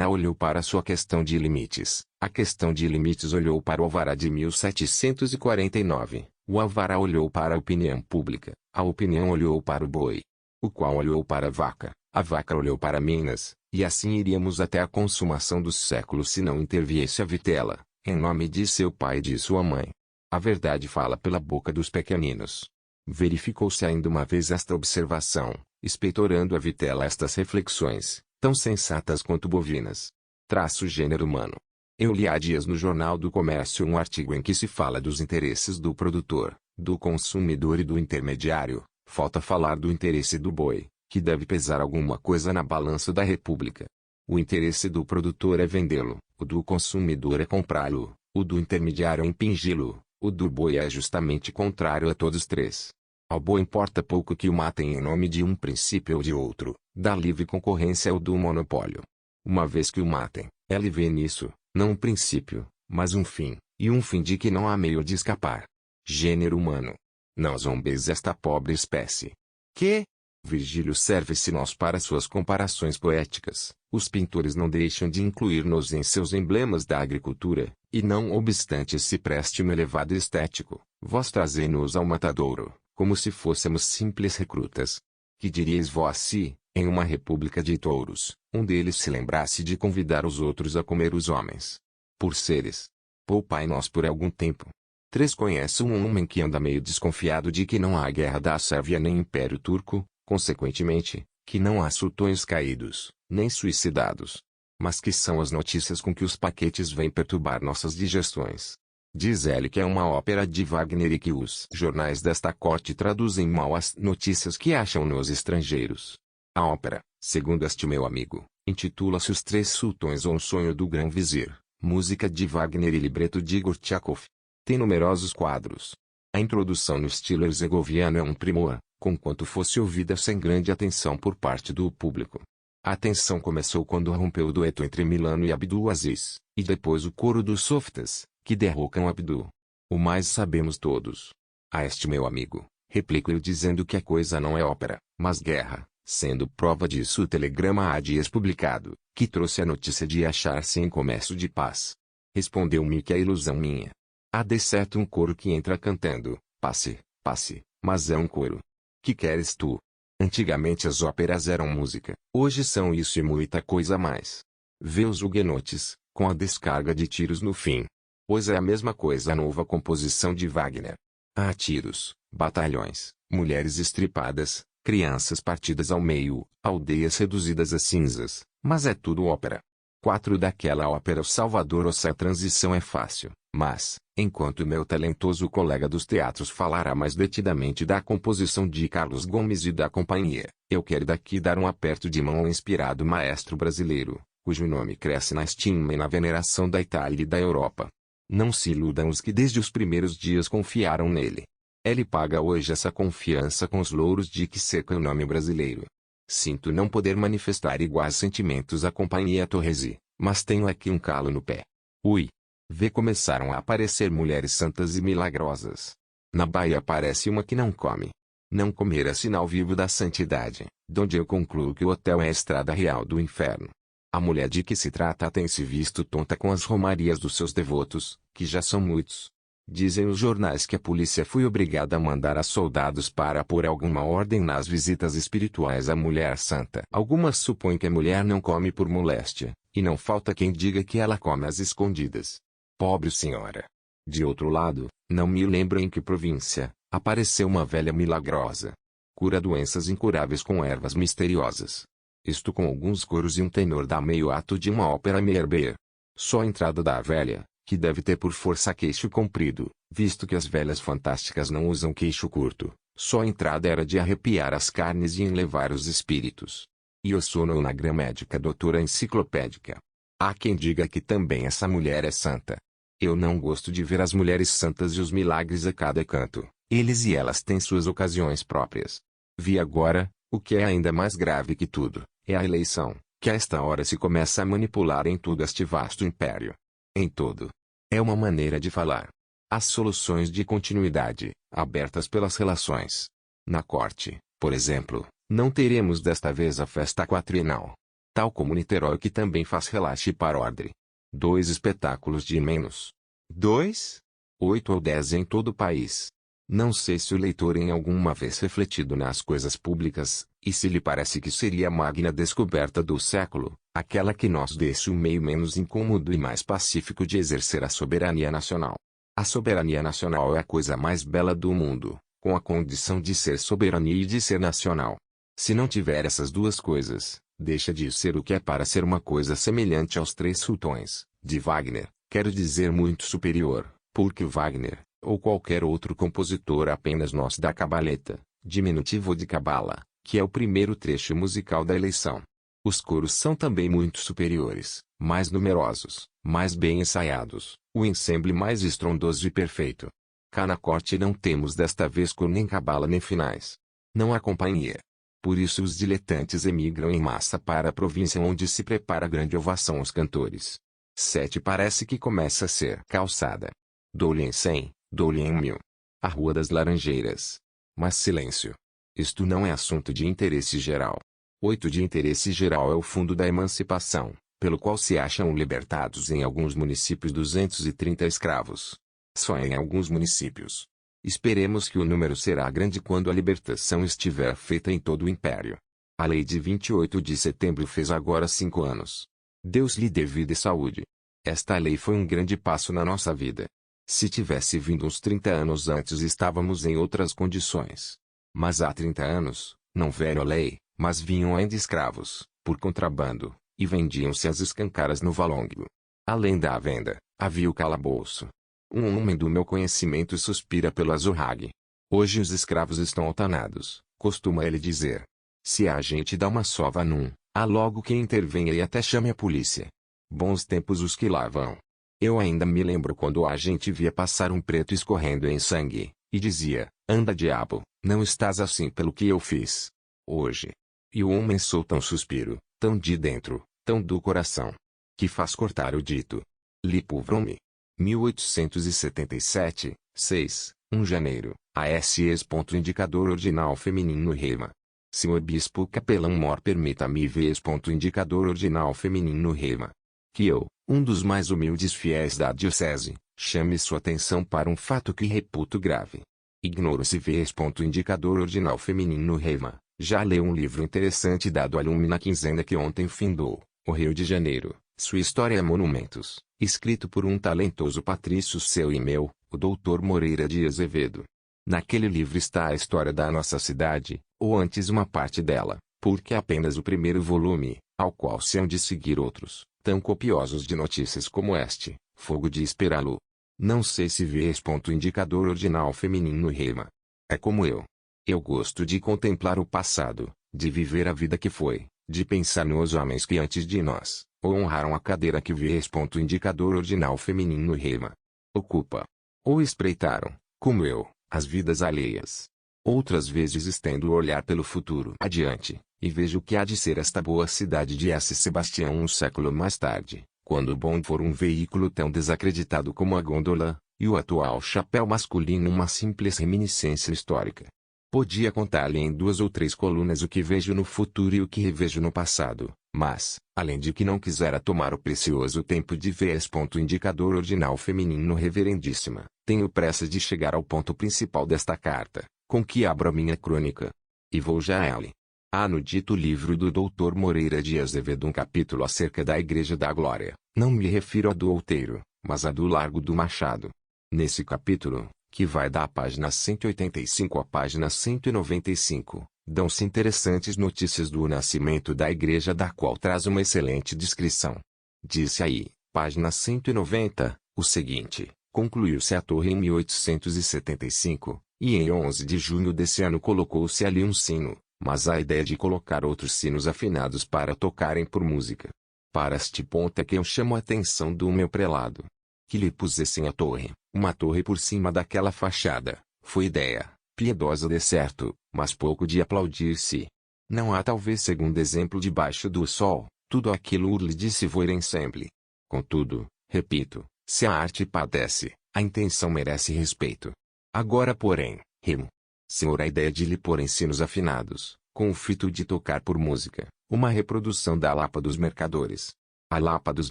olhou para sua questão de limites, a questão de limites olhou para o alvará de 1749, o alvará olhou para a opinião pública, a opinião olhou para o boi, o qual olhou para a vaca olhou para Minas, e assim iríamos até a consumação dos séculos se não interviesse a vitela, em nome de seu pai e de sua mãe. A verdade fala pela boca dos pequeninos. Verificou-se ainda uma vez esta observação, expeitorando a vitela estas reflexões, tão sensatas quanto bovinas. Traço gênero humano. Eu li há dias no Jornal do Comércio um artigo em que se fala dos interesses do produtor, do consumidor e do intermediário, falta falar do interesse do boi, que deve pesar alguma coisa na balança da República. O interesse do produtor é vendê-lo, o do consumidor é comprá-lo, o do intermediário é impingi-lo, o do boi é justamente contrário a todos três. Ao boi importa pouco que o matem em nome de um princípio ou de outro, da livre concorrência ou do monopólio. Uma vez que o matem, ele vê nisso, não um princípio, mas um fim, e um fim de que não há meio de escapar. Gênero humano. Não zombeis esta pobre espécie. Que? Virgílio serve-se nós para suas comparações poéticas, os pintores não deixam de incluir-nos em seus emblemas da agricultura, e não obstante se preste um elevado estético, vós trazei-nos ao matadouro, como se fôssemos simples recrutas. Que diríeis vós se, em uma república de touros, um deles se lembrasse de convidar os outros a comer os homens? Por seres. Poupai nós por algum tempo. 3. Conheço um homem que anda meio desconfiado de que não há guerra da Sérvia nem Império Turco, consequentemente, que não há sultões caídos, nem suicidados. Mas que são as notícias com que os paquetes vêm perturbar nossas digestões? Diz ele que é uma ópera de Wagner e que os jornais desta corte traduzem mal as notícias que acham nos estrangeiros. A ópera, segundo este meu amigo, intitula-se Os Três Sultões ou Um Sonho do Grão-Vizir, música de Wagner e libreto de Igor Tchakov. Tem numerosos quadros. A introdução no estilo herzegoviano é um primor, conquanto fosse ouvida sem grande atenção por parte do público. A atenção começou quando rompeu o dueto entre Milano e Abdul Aziz, e depois o coro dos softas, que derrocam Abdul. O mais sabemos todos. A este meu amigo, replico eu dizendo que a coisa não é ópera, mas guerra, sendo prova disso o telegrama há dias publicado, que trouxe a notícia de achar-se em comércio de paz. Respondeu-me que é ilusão minha. Há de certo um coro que entra cantando, passe, passe, mas é um coro. Que queres tu? Antigamente as óperas eram música, hoje são isso e muita coisa mais. Vê os huguenotes, com a descarga de tiros no fim. Pois é a mesma coisa a nova composição de Wagner. Há tiros, batalhões, mulheres estripadas, crianças partidas ao meio, aldeias reduzidas a cinzas, mas é tudo ópera. 4 daquela ópera O Salvador ou se a transição é fácil, mas, enquanto meu talentoso colega dos teatros falará mais detidamente da composição de Carlos Gomes e da companhia, eu quero daqui dar um aperto de mão ao inspirado maestro brasileiro, cujo nome cresce na estima e na veneração da Itália e da Europa. Não se iludam os que desde os primeiros dias confiaram nele. Ele paga hoje essa confiança com os louros de que cerca o nome brasileiro. Sinto não poder manifestar iguais sentimentos à companhia Torresi, mas tenho aqui um calo no pé. Ui! Vê começaram a aparecer mulheres santas e milagrosas. Na Bahia aparece uma que não come. Não comer é sinal vivo da santidade, donde eu concluo que o hotel é a estrada real do inferno. A mulher de que se trata tem se visto tonta com as romarias dos seus devotos, que já são muitos. Dizem os jornais que a polícia foi obrigada a mandar a soldados para pôr alguma ordem nas visitas espirituais à mulher santa. Algumas supõem que a mulher não come por moléstia, e não falta quem diga que ela come às escondidas. Pobre senhora! De outro lado, não me lembro em que província, apareceu uma velha milagrosa. Cura doenças incuráveis com ervas misteriosas. Isto com alguns coros e um tenor dá meio ato de uma ópera Meyerbeer. Só a entrada da velha, que deve ter por força queixo comprido, visto que as velhas fantásticas não usam queixo curto, só a entrada era de arrepiar as carnes e enlevar os espíritos. E o sono na gramédica doutora enciclopédica. Há quem diga que também essa mulher é santa. Eu não gosto de ver as mulheres santas e os milagres a cada canto, eles e elas têm suas ocasiões próprias. Vi agora, o que é ainda mais grave que tudo, é a eleição, que a esta hora se começa a manipular em todo este vasto império. Em todo. É uma maneira de falar. As soluções de continuidade, abertas pelas relações. Na corte, por exemplo, não teremos desta vez a festa quatrienal. Tal como Niterói que também faz relaxe para ordem. 2 espetáculos de menos. 2? 8 ou 10 em todo o país. Não sei se o leitor em alguma vez refletido nas coisas públicas, e se lhe parece que seria a magna descoberta do século, aquela que nos deixa o meio menos incômodo e mais pacífico de exercer a soberania nacional. A soberania nacional é a coisa mais bela do mundo, com a condição de ser soberania e de ser nacional. Se não tiver essas duas coisas, deixa de ser o que é para ser uma coisa semelhante aos Três Sultões, de Wagner, quero dizer muito superior, porque Wagner, ou qualquer outro compositor apenas nos dá cabaleta, diminutivo de cabala, que é o primeiro trecho musical da eleição. Os coros são também muito superiores, mais numerosos, mais bem ensaiados, o ensemble mais estrondoso e perfeito. Cá na corte não temos desta vez cor nem cabala nem finais. Não há companhia. Por isso os diletantes emigram em massa para a província onde se prepara grande ovação aos cantores. 7 parece que começa a ser calçada. Dou-lhe em 100, dou-lhe em 1000. A Rua das Laranjeiras. Mas silêncio. Isto não é assunto de interesse geral. 8 de interesse geral é o Fundo da Emancipação, pelo qual se acham libertados em alguns municípios 230 escravos. Só em alguns municípios. Esperemos que o número será grande quando a libertação estiver feita em todo o Império. A lei de 28 de setembro fez agora 5 anos. Deus lhe dê vida e saúde. Esta lei foi um grande passo na nossa vida. Se tivesse vindo uns 30 anos antes estávamos em outras condições. Mas há 30 anos, não veio a lei, mas vinham ainda escravos, por contrabando, e vendiam-se às escancaras no valongo. Além da venda, havia o calabouço. Um homem do meu conhecimento suspira pelo azorrague. Hoje os escravos estão altanados, costuma ele dizer. Se a gente dá uma sova num, há logo quem intervenha e até chame a polícia. Bons tempos os que lá vão. Eu ainda me lembro quando a gente via passar um preto escorrendo em sangue, e dizia, anda diabo, não estás assim pelo que eu fiz. Hoje. E o homem solta um suspiro, tão de dentro, tão do coração, que faz cortar o dito. Lipo Vrome. 1877, 6, 1 janeiro, ASEs. Indicador ordinal feminino rema. Senhor Bispo Capelão Mor permita-me vs. Indicador ordinal feminino rema. Que eu, um dos mais humildes fiéis da diocese, chame sua atenção para um fato que reputo grave. Ignoro-se vs. Indicador ordinal feminino rema. Já leu um livro interessante dado a lume na quinzena que ontem findou, O Rio de Janeiro, Sua História e Monumentos, escrito por um talentoso patrício seu e meu, o Dr. Moreira de Azevedo. Naquele livro está a história da nossa cidade, ou antes uma parte dela, porque é apenas o primeiro volume, ao qual se hão de seguir outros, tão copiosos de notícias como este, fogo de esperá-lo. Não sei se vês. Indicador ordinal feminino rema. É como eu. Eu gosto de contemplar o passado, de viver a vida que foi, de pensar nos homens que antes de nós, ou honraram a cadeira que vês. Indicador ordinal feminino rema. Ocupa. Ou espreitaram, como eu, as vidas alheias. Outras vezes estendo o olhar pelo futuro adiante, e vejo o que há de ser esta boa cidade de S. Sebastião um século mais tarde, quando bom for um veículo tão desacreditado como a gôndola, e o atual chapéu masculino uma simples reminiscência histórica. Podia contar-lhe em 2 ou 3 colunas o que vejo no futuro e o que revejo no passado, mas, além de que não quisera tomar o precioso tempo de vs. Indicador ordinal feminino reverendíssima, tenho pressa de chegar ao ponto principal desta carta, com que abro a minha crônica. E vou já a ela. Há no dito livro do Dr. Moreira de Azevedo um capítulo acerca da Igreja da Glória. Não me refiro a do Outeiro, mas a do Largo do Machado. Nesse capítulo, que vai da página 185 à página 195, dão-se interessantes notícias do nascimento da igreja, da qual traz uma excelente descrição. Disse aí, página 190, o seguinte: concluiu-se a torre em 1875, e em 11 de junho desse ano colocou-se ali um sino, mas a ideia de colocar outros sinos afinados para tocarem por música. Para este ponto é que eu chamo a atenção do meu prelado. Que lhe pusessem a torre, uma torre por cima daquela fachada, foi ideia, piedosa de certo, mas pouco de aplaudir-se. Não há talvez segundo exemplo debaixo do sol, tudo aquilo urle de se voir ensemble. Contudo, repito, se a arte padece, a intenção merece respeito. Agora porém, remo. Senhor, a ideia de lhe pôr em sinos afinados, com o fito de tocar por música, uma reprodução da Lapa dos Mercadores. A Lapa dos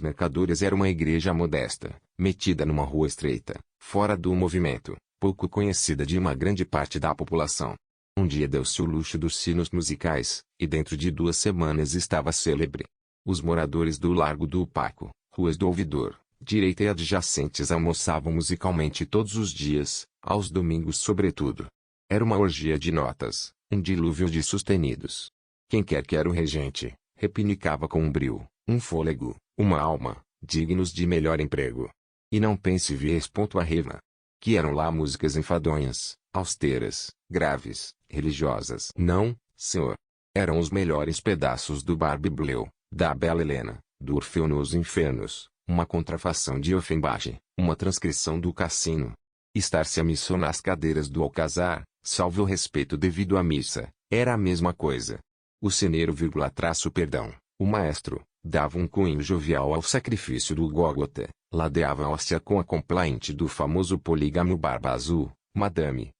Mercadores era uma igreja modesta, metida numa rua estreita, fora do movimento, pouco conhecida de uma grande parte da população. Um dia deu-se o luxo dos sinos musicais, e dentro de 2 semanas estava célebre. Os moradores do Largo do Paco, ruas do Ouvidor, direita e adjacentes almoçavam musicalmente todos os dias, aos domingos sobretudo. Era uma orgia de notas, um dilúvio de sustenidos. Quem quer que era o regente, repinicava com um brio, um fôlego, uma alma, dignos de melhor emprego. E não pense vs. A rima. Que eram lá músicas enfadonhas, austeras, graves, religiosas. Não, senhor. Eram os melhores pedaços do Barbibleu, da Bela Helena, do Orfeu nos Infernos, uma contrafação de Offenbach, uma transcrição do Cassino. Estar-se à missa nas cadeiras do alcazar, salvo o respeito devido à missa, era a mesma coisa. O ceneiro, perdão, o maestro, dava um cunho jovial ao sacrifício do Gólgota, ladeava a hóstia com a complainte do famoso polígamo Barba Azul, Madame,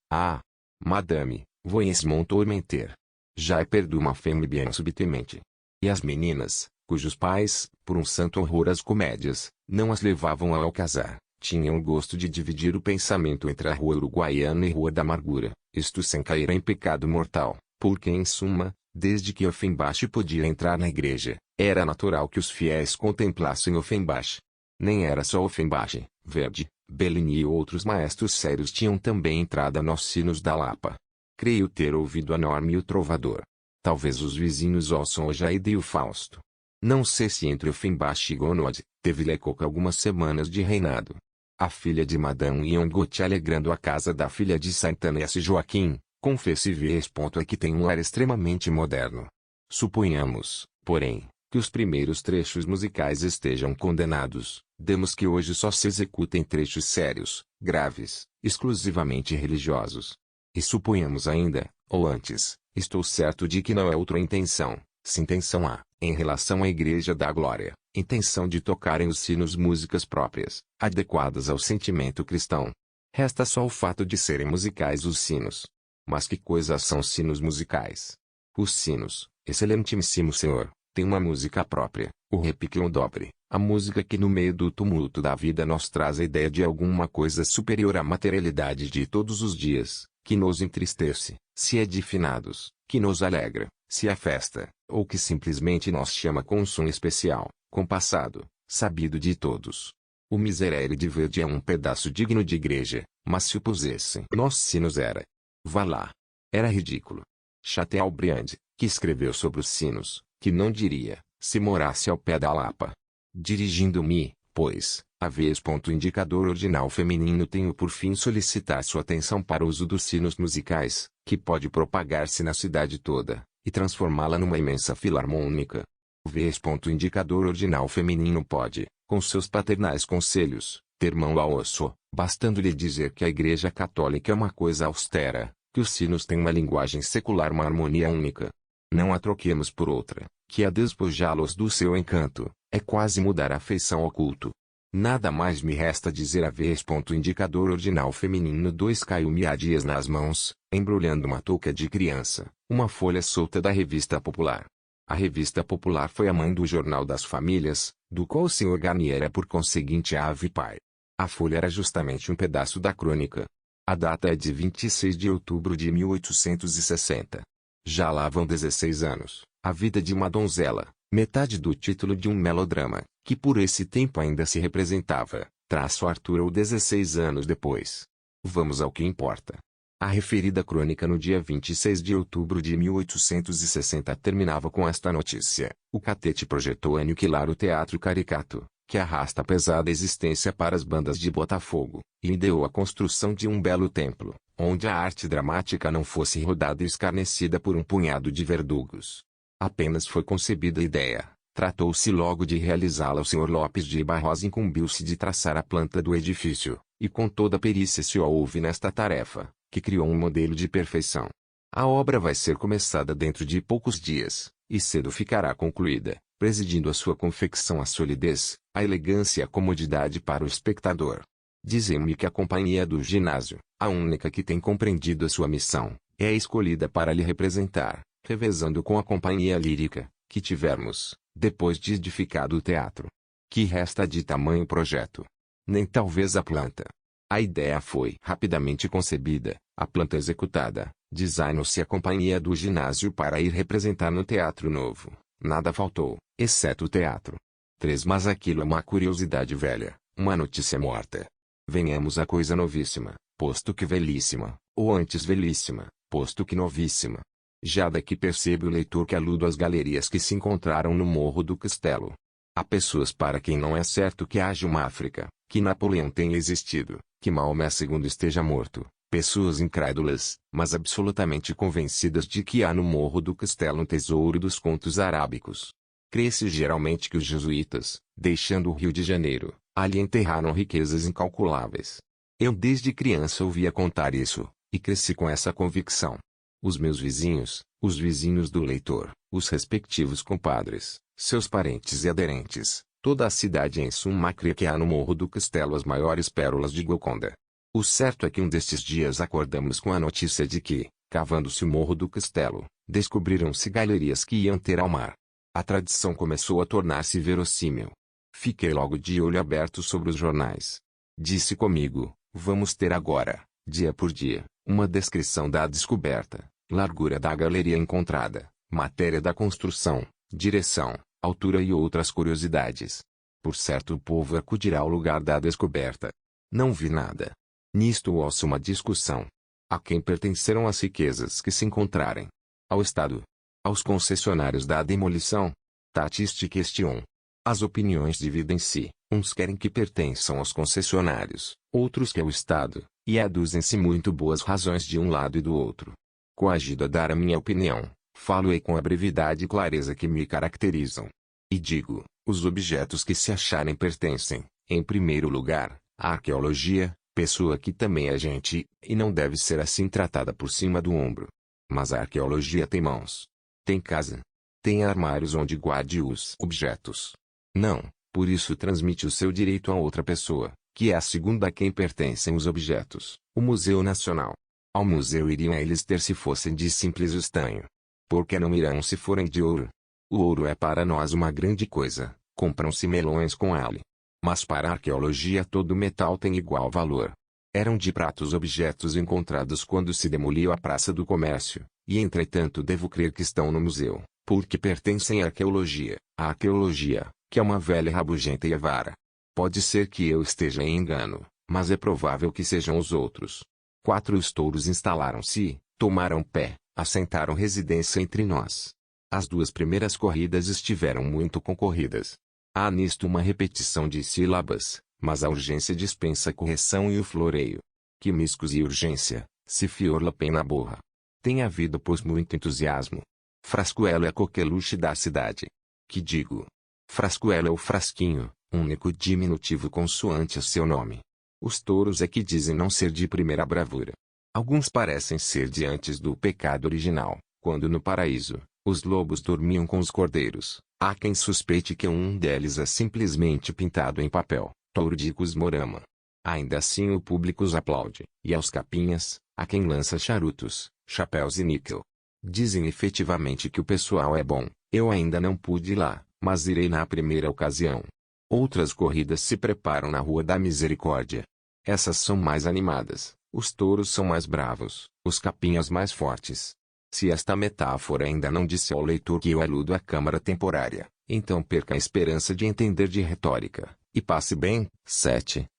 Madame, voyez mon tourmenter. Já é perdu ma femme bien subitamente. E as meninas, cujos pais, por um santo horror às comédias, não as levavam ao alcazar, tinham o gosto de dividir o pensamento entre a Rua Uruguaiana e Rua da Amargura, isto sem cair em pecado mortal, porque em suma, desde que Offenbach podia entrar na igreja, era natural que os fiéis contemplassem Offenbach. Nem era só Offenbach, Verdi, Bellini e outros maestros sérios tinham também entrada nos sinos da Lapa. Creio ter ouvido a Norma e o Trovador. Talvez os vizinhos ouçam o Jaide e o Fausto. Não sei se entre Offenbach e Gounod, teve Lecoq algumas semanas de reinado. A filha de Madame Yongot alegrando a casa da filha de Santana S. Joaquim, confesse-vs. É que tem um ar extremamente moderno. Suponhamos, porém, que os primeiros trechos musicais estejam condenados, demos que hoje só se executem trechos sérios, graves, exclusivamente religiosos. E suponhamos ainda, ou antes, estou certo de que não é outra intenção, se intenção há, em relação à Igreja da Glória, intenção de tocarem os sinos músicas próprias, adequadas ao sentimento cristão. Resta só o fato de serem musicais os sinos. Mas que coisas são sinos musicais? Os sinos, excelentíssimo senhor, têm uma música própria, o repique ou dobre, a música que no meio do tumulto da vida nos traz a ideia de alguma coisa superior à materialidade de todos os dias, que nos entristece, se é de finados, que nos alegra, se é festa, ou que simplesmente nos chama com um som especial, compassado, sabido de todos. O miserere de verde é um pedaço digno de igreja, mas se o pusessem nos sinos era. Vá lá. Era ridículo. Chateaubriand, que escreveu sobre os sinos, que não diria, se morasse ao pé da Lapa. Dirigindo-me, pois, a vez. Indicador ordinal feminino tenho por fim solicitar sua atenção para o uso dos sinos musicais, que pode propagar-se na cidade toda, e transformá-la numa imensa filarmônica. Vez. Indicador ordinal feminino pode, com seus paternais conselhos, ter mão ao osso, bastando-lhe dizer que a Igreja Católica é uma coisa austera, que os sinos têm uma linguagem secular, uma harmonia única. Não a troquemos por outra, que a despojá-los do seu encanto, é quase mudar a feição ao culto. Nada mais me resta dizer a vez. Indicador ordinal feminino 2 caiu-me há dias nas mãos, embrulhando uma touca de criança, uma folha solta da Revista Popular. A Revista Popular foi a mãe do Jornal das Famílias, do qual o Sr. Garnier é por conseguinte a ave-pai. A folha era justamente um pedaço da crônica. A data é de 26 de outubro de 1860. Já lá vão 16 anos, a vida de uma donzela, metade do título de um melodrama, que por esse tempo ainda se representava, traço Arthur ou 16 anos depois. Vamos ao que importa. A referida crônica no dia 26 de outubro de 1860 terminava com esta notícia: o Catete projetou aniquilar o teatro caricato, que arrasta a pesada existência para as bandas de Botafogo, e ideou a construção de um belo templo, onde a arte dramática não fosse rodada e escarnecida por um punhado de verdugos. Apenas foi concebida a ideia, tratou-se logo de realizá-la. O Sr. Lopes de Barros incumbiu-se de traçar a planta do edifício, e com toda a perícia se houve nesta tarefa, que criou um modelo de perfeição. A obra vai ser começada dentro de poucos dias, e cedo ficará concluída, presidindo a sua confecção a solidez, a elegância e a comodidade para o espectador. Dizem-me que a companhia do ginásio, a única que tem compreendido a sua missão, é a escolhida para lhe representar, revezando com a companhia lírica, que tivermos, depois de edificado o teatro. Que resta de tamanho projeto? Nem talvez a planta. A ideia foi rapidamente concebida, a planta executada, designou-se a companhia do ginásio para ir representar no Teatro Novo. Nada faltou, exceto o teatro. 3. Mas aquilo é uma curiosidade velha, uma notícia morta. Venhamos à coisa novíssima, posto que velhíssima, ou antes velhíssima, posto que novíssima. Já daqui percebe o leitor que aludo às galerias que se encontraram no Morro do Castelo. Há pessoas para quem não é certo que haja uma África, que Napoleão tenha existido, que Maomé II esteja morto. Pessoas incrédulas, mas absolutamente convencidas de que há no Morro do Castelo um tesouro dos contos arábicos. Crê-se geralmente que os jesuítas, deixando o Rio de Janeiro, ali enterraram riquezas incalculáveis. Eu desde criança ouvia contar isso, e cresci com essa convicção. Os meus vizinhos, os vizinhos do leitor, os respectivos compadres, seus parentes e aderentes, toda a cidade em suma crê que há no Morro do Castelo as maiores pérolas de Golconda. O certo é que um destes dias acordamos com a notícia de que, cavando-se o Morro do Castelo, descobriram-se galerias que iam ter ao mar. A tradição começou a tornar-se verossímil. Fiquei logo de olho aberto sobre os jornais. Disse comigo, vamos ter agora, dia por dia, uma descrição da descoberta, largura da galeria encontrada, matéria da construção, direção, altura e outras curiosidades. Por certo o povo acudirá ao lugar da descoberta. Não vi nada. Nisto ouço uma discussão. A quem pertenceram as riquezas que se encontrarem? Ao Estado? Aos concessionários da demolição? Tatiste question. As opiniões dividem-se, uns querem que pertençam aos concessionários, outros que ao Estado, e aduzem-se muito boas razões de um lado e do outro. Coagido a dar a minha opinião, falo-ei com a brevidade e clareza que me caracterizam. E digo, os objetos que se acharem pertencem, em primeiro lugar, à arqueologia, pessoa que também é gente, e não deve ser assim tratada por cima do ombro. Mas a arqueologia tem mãos. Tem casa. Tem armários onde guarde os objetos. Não, por isso transmite o seu direito a outra pessoa, que é a segunda a quem pertencem os objetos, o Museu Nacional. Ao museu iriam eles ter se fossem de simples estanho. Por que não irão se forem de ouro? O ouro é para nós uma grande coisa, compram-se melões com ele. Mas para a arqueologia todo metal tem igual valor. Eram de prata os objetos encontrados quando se demoliu a Praça do Comércio, e entretanto devo crer que estão no museu, porque pertencem à arqueologia. A arqueologia, que é uma velha rabugenta e avara. Pode ser que eu esteja em engano, mas é provável que sejam os outros. 4 os touros instalaram-se, tomaram pé, assentaram residência entre nós. As 2 primeiras corridas estiveram muito concorridas. Há nisto uma repetição de sílabas, mas a urgência dispensa a correção e o floreio. Quimiscos e urgência, se fior la pena borra. Tem havido pois muito entusiasmo. Frascoelo é a coqueluche da cidade. Que digo? Frascoelo é o frasquinho, único diminutivo consoante a seu nome. Os touros é que dizem não ser de primeira bravura. Alguns parecem ser de antes do pecado original, quando no paraíso, os lobos dormiam com os cordeiros. Há quem suspeite que um deles é simplesmente pintado em papel, Tourdicus morama. Ainda assim o público os aplaude, e aos capinhas, há quem lança charutos, chapéus e níquel. Dizem efetivamente que o pessoal é bom. Eu ainda não pude ir lá, mas irei na primeira ocasião. Outras corridas se preparam na Rua da Misericórdia. Essas são mais animadas, os touros são mais bravos, os capinhas mais fortes. Se esta metáfora ainda não disse ao leitor que eu eludo a câmara temporária, então perca a esperança de entender de retórica, e passe bem.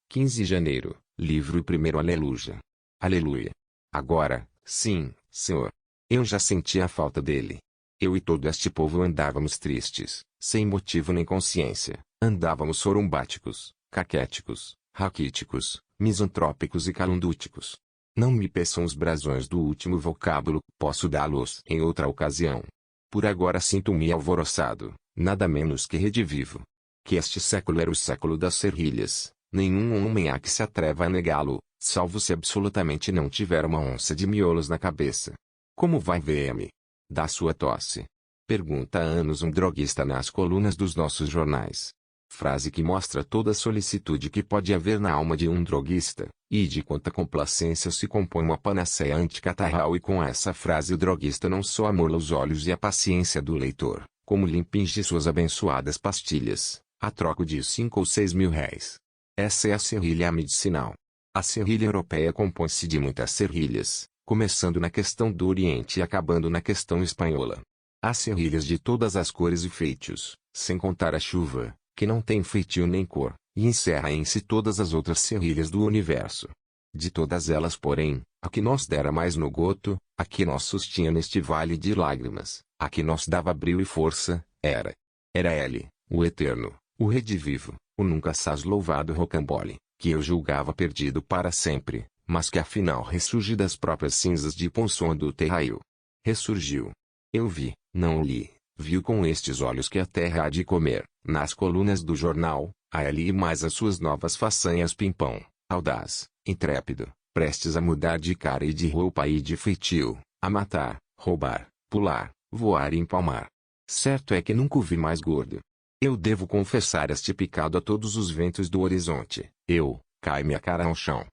15 de janeiro, livro 1º Aleluia. Aleluia. Agora, sim, Senhor. Eu já senti a falta dele. Eu e todo este povo andávamos tristes, sem motivo nem consciência, andávamos sorumbáticos, caquéticos, raquíticos, misantrópicos e calundúticos. Não me peçam os brasões do último vocábulo, posso dá-los em outra ocasião. Por agora sinto-me alvoroçado, nada menos que redivivo. Que este século era o século das serrilhas, nenhum homem há que se atreva a negá-lo, salvo se absolutamente não tiver uma onça de miolos na cabeça. Como vai VM? Da sua tosse. Pergunta há anos um droguista nas colunas dos nossos jornais. Frase que mostra toda a solicitude que pode haver na alma de um droguista, e de quanta complacência se compõe uma panaceia anticatarral, e com essa frase o droguista não só amorla os olhos e a paciência do leitor, como lhe impinge suas abençoadas pastilhas, a troco de 5 ou 6 mil réis. Essa é a serrilha medicinal. A serrilha europeia compõe-se de muitas serrilhas, começando na questão do Oriente e acabando na questão espanhola. Há serrilhas de todas as cores e feitios, sem contar a chuva, que não tem feitio nem cor, e encerra em si todas as outras serrilhas do universo. De todas elas, porém, a que nos dera mais no goto, a que nos sustinha neste vale de lágrimas, a que nos dava brio e força, era ele, o eterno, o redivivo, o nunca saz louvado Rocambole, que eu julgava perdido para sempre, mas que afinal ressurge das próprias cinzas de Ponson do Terrail. Ressurgiu. Eu vi, não li, viu com estes olhos que a terra há de comer, nas colunas do jornal, a ele e mais as suas novas façanhas pimpão, audaz, intrépido, prestes a mudar de cara e de roupa e de feitio, a matar, roubar, pular, voar e empalmar. Certo é que nunca o vi mais gordo. Eu devo confessar este picado a todos os ventos do horizonte. Cai minha cara ao chão,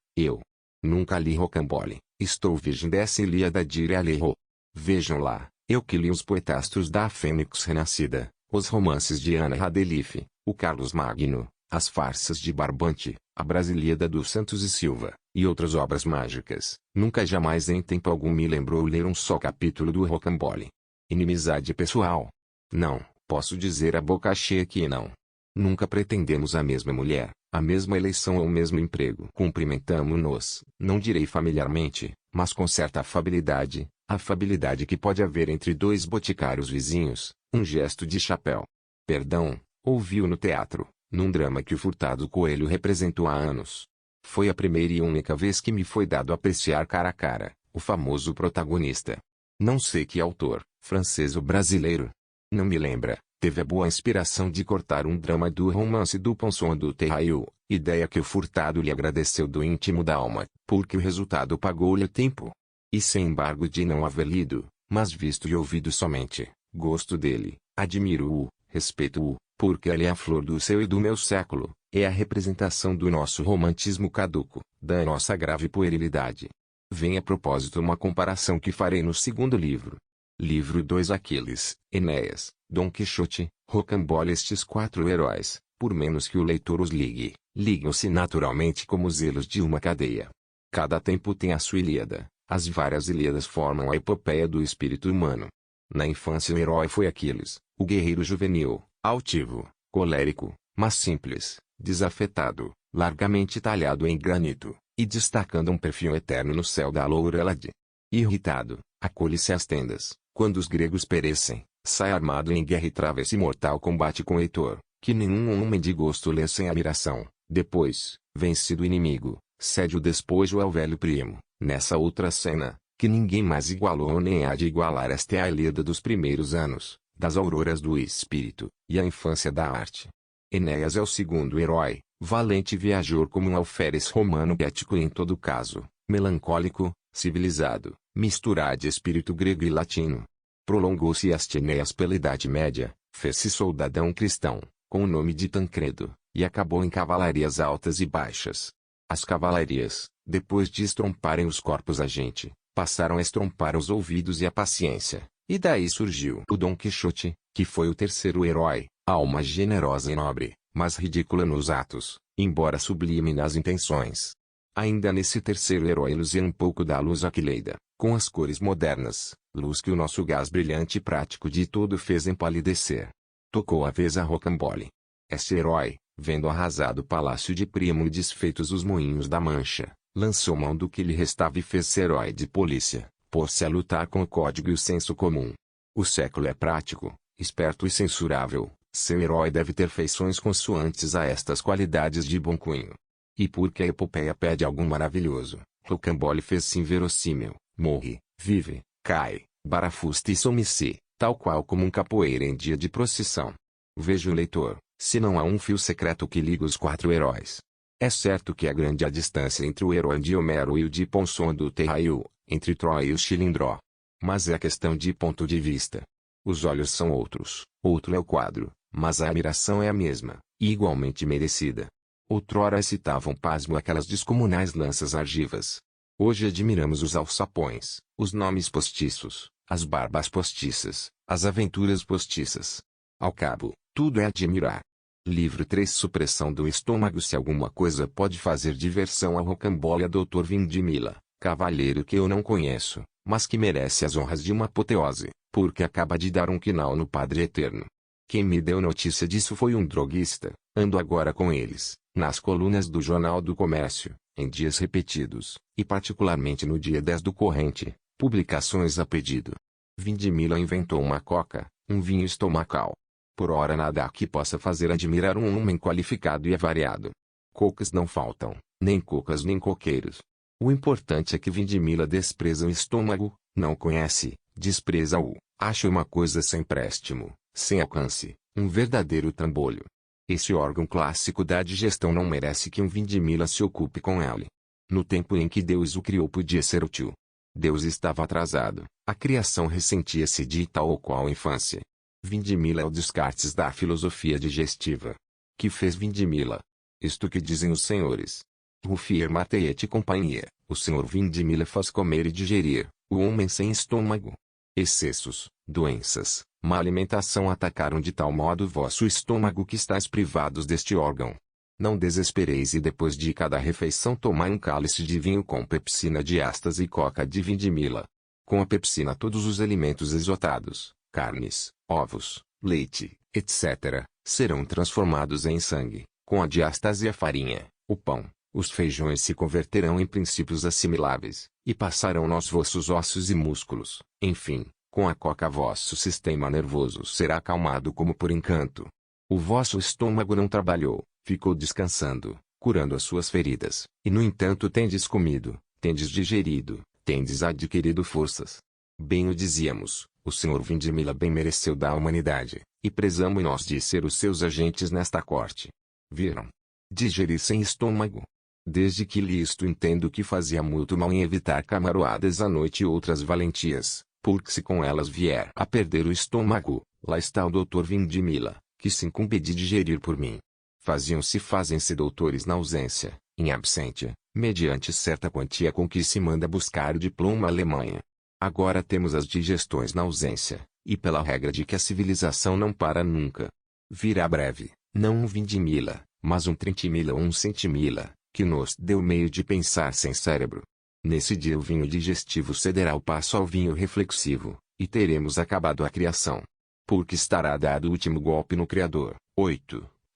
nunca li Rocambole, estou virgem dessa Ilíada de Alejo. Vejam lá, eu que li os poetastros da Fênix Renascida, os romances de Ana Radelife, o Carlos Magno, as farsas de Barbante, a Brasilíada dos Santos e Silva, e outras obras mágicas, nunca jamais em tempo algum me lembrou ler um só capítulo do Rocambole. Inimizade pessoal? Não, posso dizer a boca cheia que não. Nunca pretendemos a mesma mulher, a mesma eleição ou o mesmo emprego. Cumprimentamo-nos, não direi familiarmente, mas com certa afabilidade, afabilidade que pode haver entre 2 boticários vizinhos, um gesto de chapéu. Perdão, ouvi-o no teatro, num drama que o Furtado Coelho representou há anos. Foi a primeira e única vez que me foi dado apreciar cara a cara, o famoso protagonista. Não sei que autor, francês ou brasileiro. Não me lembra. Teve a boa inspiração de cortar um drama do romance do Ponson do Terrail, ideia que o Furtado lhe agradeceu do íntimo da alma, porque o resultado pagou-lhe tempo. E sem embargo de não haver lido, mas visto e ouvido somente, gosto dele, admiro-o, respeito-o, porque ele é a flor do seu e do meu século, é a representação do nosso romantismo caduco, da nossa grave puerilidade. Vem a propósito uma comparação que farei no segundo livro. Livro 2 Aquiles, Enéas, Dom Quixote, Rocambole. Estes 4 heróis, por menos que o leitor os ligue, ligam-se naturalmente como os elos de uma cadeia. Cada tempo tem a sua Ilíada, as várias Ilíadas formam a epopeia do espírito humano. Na infância o herói foi Aquiles, o guerreiro juvenil, altivo, colérico, mas simples, desafetado, largamente talhado em granito, e destacando um perfil eterno no céu da Lourelade. Irritado, acolhe-se às tendas, quando os gregos perecem, sai armado em guerra e trava esse mortal combate com Heitor, que nenhum homem de gosto lê sem admiração. Depois, vencido o inimigo, cede o despojo ao velho primo. Nessa outra cena, que ninguém mais igualou nem há de igualar, esta é a Ilíada dos primeiros anos, das auroras do espírito, e a infância da arte. Enéas é o segundo herói, valente viajor como um alferes romano ético e em todo caso, melancólico, civilizado, misturado de espírito grego e latino. Prolongou-se as Enéas pela Idade Média, fez-se soldadão cristão, com o nome de Tancredo, e acabou em cavalarias altas e baixas. As cavalarias, depois de estromparem os corpos a gente, passaram a estrompar os ouvidos e a paciência, e daí surgiu o Dom Quixote, que foi o terceiro herói, alma generosa e nobre, mas ridícula nos atos, embora sublime nas intenções. Ainda nesse terceiro herói luzia um pouco da luz aquileida, com as cores modernas, luz que o nosso gás brilhante e prático de todo fez empalidecer. Tocou a vez a Rocambole. Este herói, vendo arrasado o palácio de Príamo e desfeitos os moinhos da Mancha, lançou mão do que lhe restava e fez-se herói de polícia, pôs-se a lutar com o código e o senso comum. O século é prático, esperto e censurável, seu herói deve ter feições consoantes a estas qualidades de bom cunho. E porque a epopeia pede algo maravilhoso, Rocambole fez-se inverossímil, morre, vive, cai, barafusta e some-se, tal qual como um capoeira em dia de procissão. Veja o leitor, se não há um fio secreto que liga os 4 heróis. É certo que é grande a distância entre o herói de Homero e o de Ponson do Terrail, entre Troia e o Chilindró. Mas é questão de ponto de vista. Os olhos são outros, outro é o quadro, mas a admiração é a mesma, e igualmente merecida. Outrora excitavam pasmo aquelas descomunais lanças argivas. Hoje admiramos os alçapões, os nomes postiços, as barbas postiças, as aventuras postiças. Ao cabo, tudo é admirar. Livro 3 Supressão do estômago. Se alguma coisa pode fazer diversão a Rocambole, a Dr. Vindimilla, cavalheiro que eu não conheço, mas que merece as honras de uma apoteose, porque acaba de dar um quinal no Padre Eterno. Quem me deu notícia disso foi um droguista, ando agora com eles, nas colunas do Jornal do Comércio, em dias repetidos, e particularmente no dia 10 do corrente, publicações a pedido. Vindimilla inventou uma coca, um vinho estomacal. Por ora nada há que possa fazer admirar um homem qualificado e avariado. Cocas não faltam, nem cocas nem coqueiros. O importante é que Vindimilla despreza o estômago, não conhece, despreza-o, acha uma coisa sem préstimo, sem alcance, um verdadeiro trambolho. Esse órgão clássico da digestão não merece que um Vindimilla se ocupe com ele. No tempo em que Deus o criou podia ser útil. Deus estava atrasado, a criação ressentia-se de tal ou qual infância. Vindimilla é o Descartes da filosofia digestiva. Que fez Vindimilla? Isto que dizem os senhores. Ruffier Marteet e companhia, o senhor Vindimilla faz comer e digerir, o homem sem estômago. Excessos, doenças, má alimentação atacaram de tal modo o vosso estômago que estáis privados deste órgão. Não desespereis e depois de cada refeição tomai um cálice de vinho com pepsina de Astas e coca de Vindimilla. Com a pepsina todos os alimentos exotados, carnes, ovos, leite, etc., serão transformados em sangue. Com a diástase a farinha, o pão, os feijões se converterão em princípios assimiláveis, e passarão nos vossos ossos e músculos. Enfim, com a coca vosso sistema nervoso será acalmado como por encanto. O vosso estômago não trabalhou, ficou descansando, curando as suas feridas, e no entanto tendes comido, tendes digerido, tendes adquirido forças. Bem o dizíamos, o senhor Vindimilla bem mereceu da humanidade, e prezamos nós de ser os seus agentes nesta corte. Viram? Digerir sem estômago. Desde que li isto entendo que fazia muito mal em evitar camaroadas à noite e outras valentias, porque se com elas vier a perder o estômago, lá está o Dr. Vindimilla, que se incumbe de digerir por mim. Fazem-se doutores na ausência, em absentia, mediante certa quantia com que se manda buscar o diploma Alemanha. Agora temos as digestões na ausência, e pela regra de que a civilização não para nunca. Virá breve, não um vindimila, mas um trintimila ou um centimila, que nos dê o meio de pensar sem cérebro. Nesse dia o vinho digestivo cederá o passo ao vinho reflexivo, e teremos acabado a criação. Porque estará dado o último golpe no Criador.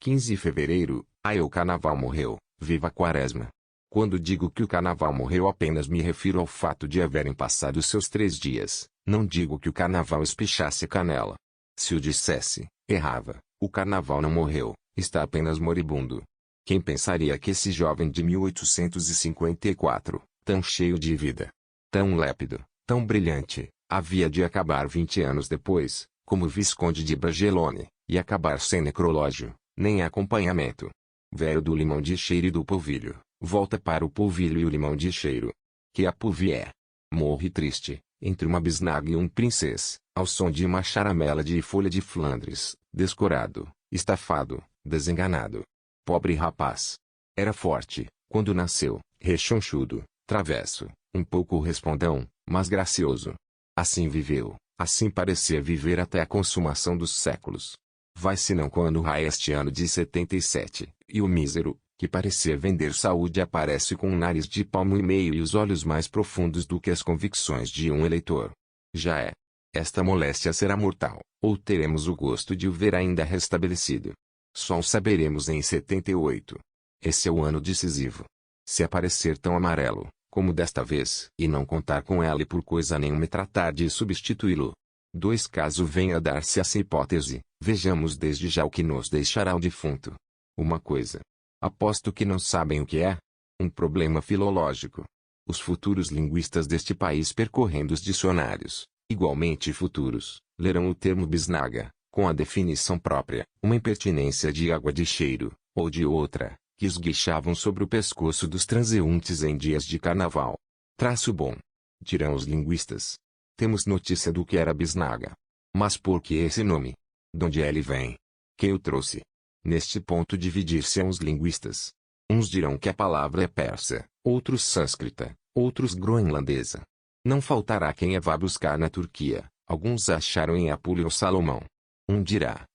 15 de fevereiro, o carnaval morreu, viva a quaresma. Quando digo que o carnaval morreu apenas me refiro ao fato de haverem passado seus 3 dias, não digo que o carnaval espichasse canela. Se o dissesse, errava, o carnaval não morreu, está apenas moribundo. Quem pensaria que esse jovem de 1854, tão cheio de vida, tão lépido, tão brilhante, havia de acabar 20 anos depois, como Visconde de Bragelonne, e acabar sem necrológio, nem acompanhamento. Velho do limão de cheiro e do polvilho, volta para o polvilho e o limão de cheiro. Que a polvier morre triste, entre uma bisnaga e um princês, ao som de uma charamela de folha de Flandres, descorado, estafado, desenganado. Pobre rapaz. Era forte, quando nasceu, rechonchudo, travesso, um pouco respondão, mas gracioso. Assim viveu, assim parecia viver até a consumação dos séculos. Vai senão quando raia este ano de 77, e o mísero, que parecia vender saúde aparece com um nariz de palmo e meio e os olhos mais profundos do que as convicções de um eleitor. Já é. Esta moléstia será mortal, ou teremos o gosto de o ver ainda restabelecido. Só o saberemos em 78. Esse é o ano decisivo. Se aparecer tão amarelo, como desta vez, e não contar com ela e por coisa nenhuma tratar de substituí-lo. Caso venha a dar-se essa hipótese, vejamos desde já o que nos deixará o defunto. Uma coisa. Aposto que não sabem o que é. Um problema filológico. Os futuros linguistas deste país percorrendo os dicionários, igualmente futuros, lerão o termo bisnaga, com a definição própria, uma impertinência de água de cheiro, ou de outra, que esguichavam sobre o pescoço dos transeuntes em dias de carnaval. Traço bom. Dirão os linguistas. Temos notícia do que era bisnaga. Mas por que esse nome? Donde ele vem? Quem o trouxe? Neste ponto dividir-se-ão os linguistas. Uns dirão que a palavra é persa, outros sânscrita, outros groenlandesa. Não faltará quem a vá buscar na Turquia, alguns acharam em Apuleio ou Salomão. Um dirá,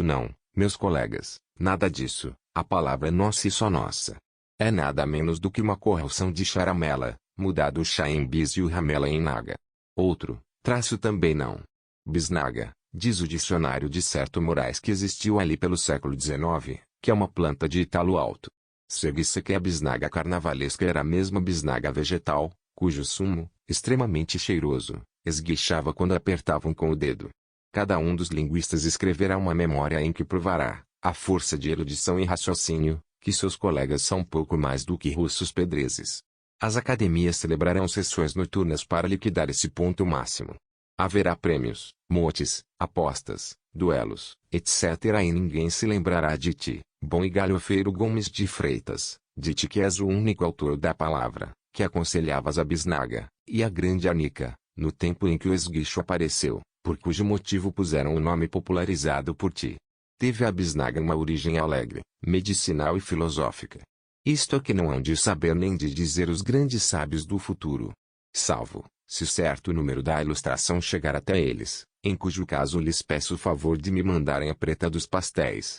não, meus colegas, nada disso, a palavra é nossa e só nossa. É nada menos do que uma correção de charamela, mudado o chá em bis e o ramela em naga. Outro, também não. Bisnaga, diz o dicionário de certo Moraes que existiu ali pelo século XIX, que é uma planta de talo alto. Segue-se que a bisnaga carnavalesca era a mesma bisnaga vegetal, cujo sumo, extremamente cheiroso, esguichava quando apertavam com o dedo. Cada um dos linguistas escreverá uma memória em que provará, à força de erudição e raciocínio, que seus colegas são pouco mais do que russos pedrezes. As academias celebrarão sessões noturnas para liquidar esse ponto máximo. Haverá prêmios, motes, apostas, duelos, etc. E ninguém se lembrará de ti, bom e galhofeiro Gomes de Freitas, de ti que és o único autor da palavra, que aconselhavas a bisnaga, e a grande anica, no tempo em que o esguicho apareceu, por cujo motivo puseram o nome popularizado por ti. Teve a bisnaga uma origem alegre, medicinal e filosófica. Isto é que não hão de saber nem de dizer os grandes sábios do futuro. Salvo, se certo número da ilustração chegar até eles, em cujo caso lhes peço o favor de me mandarem a preta dos pastéis.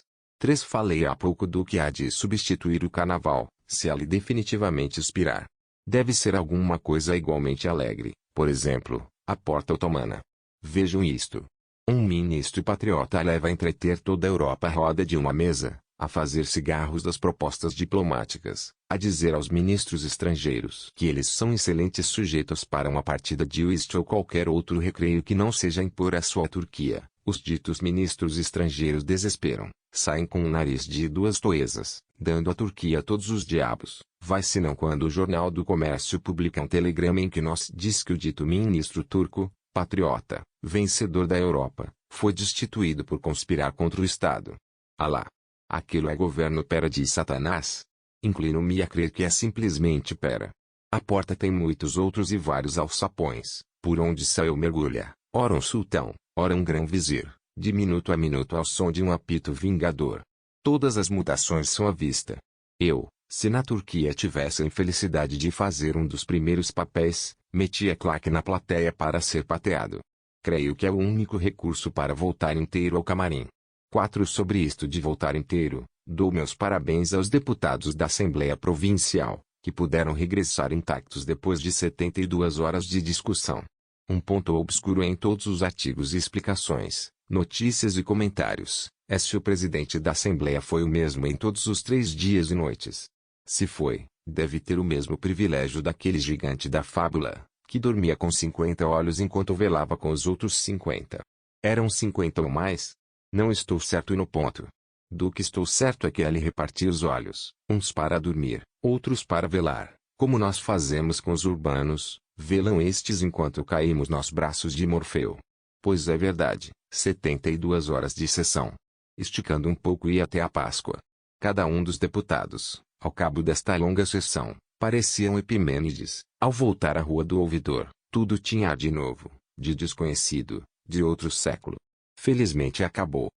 Falei há pouco do que há de substituir o carnaval, se ali definitivamente expirar. Deve ser alguma coisa igualmente alegre, por exemplo, a porta otomana. Vejam isto. Um ministro patriota leva a entreter toda a Europa à roda de uma mesa, a fazer cigarros das propostas diplomáticas, a dizer aos ministros estrangeiros que eles são excelentes sujeitos para uma partida de whist ou qualquer outro recreio que não seja impor a sua Turquia. Os ditos ministros estrangeiros desesperam, saem com o nariz de 2 toesas, dando à Turquia todos os diabos. Vai senão quando o Jornal do Comércio publica um telegrama em que nos diz que o dito ministro turco, patriota, vencedor da Europa, foi destituído por conspirar contra o Estado. Alá! Aquilo é governo pera de Satanás? Inclino-me a crer que é simplesmente pera. A porta tem muitos outros e vários alçapões, por onde saiu mergulha, ora um sultão, ora um grão-vizir, de minuto a minuto ao som de um apito vingador. Todas as mutações são à vista. Eu, se na Turquia tivesse a infelicidade de fazer um dos primeiros papéis, metia claque na plateia para ser pateado. Creio que é o único recurso para voltar inteiro ao camarim. 4 Sobre isto de voltar inteiro, dou meus parabéns aos deputados da Assembleia Provincial, que puderam regressar intactos depois de 72 horas de discussão. Um ponto obscuro em todos os artigos e explicações, notícias e comentários, é se o presidente da Assembleia foi o mesmo em todos os 3 dias e noites. Se foi, deve ter o mesmo privilégio daquele gigante da fábula, que dormia com 50 olhos enquanto velava com os outros 50. Eram 50 ou mais? Não estou certo no ponto. Do que estou certo é que ele repartia os olhos, uns para dormir, outros para velar, como nós fazemos com os urbanos, velam estes enquanto caímos nos braços de Morfeu. Pois é verdade, 72 horas de sessão. Esticando um pouco ia até a Páscoa. Cada um dos deputados, ao cabo desta longa sessão, parecia um Epimênides, ao voltar à Rua do Ouvidor, tudo tinha ar de novo, de desconhecido, de outro século. Felizmente acabou.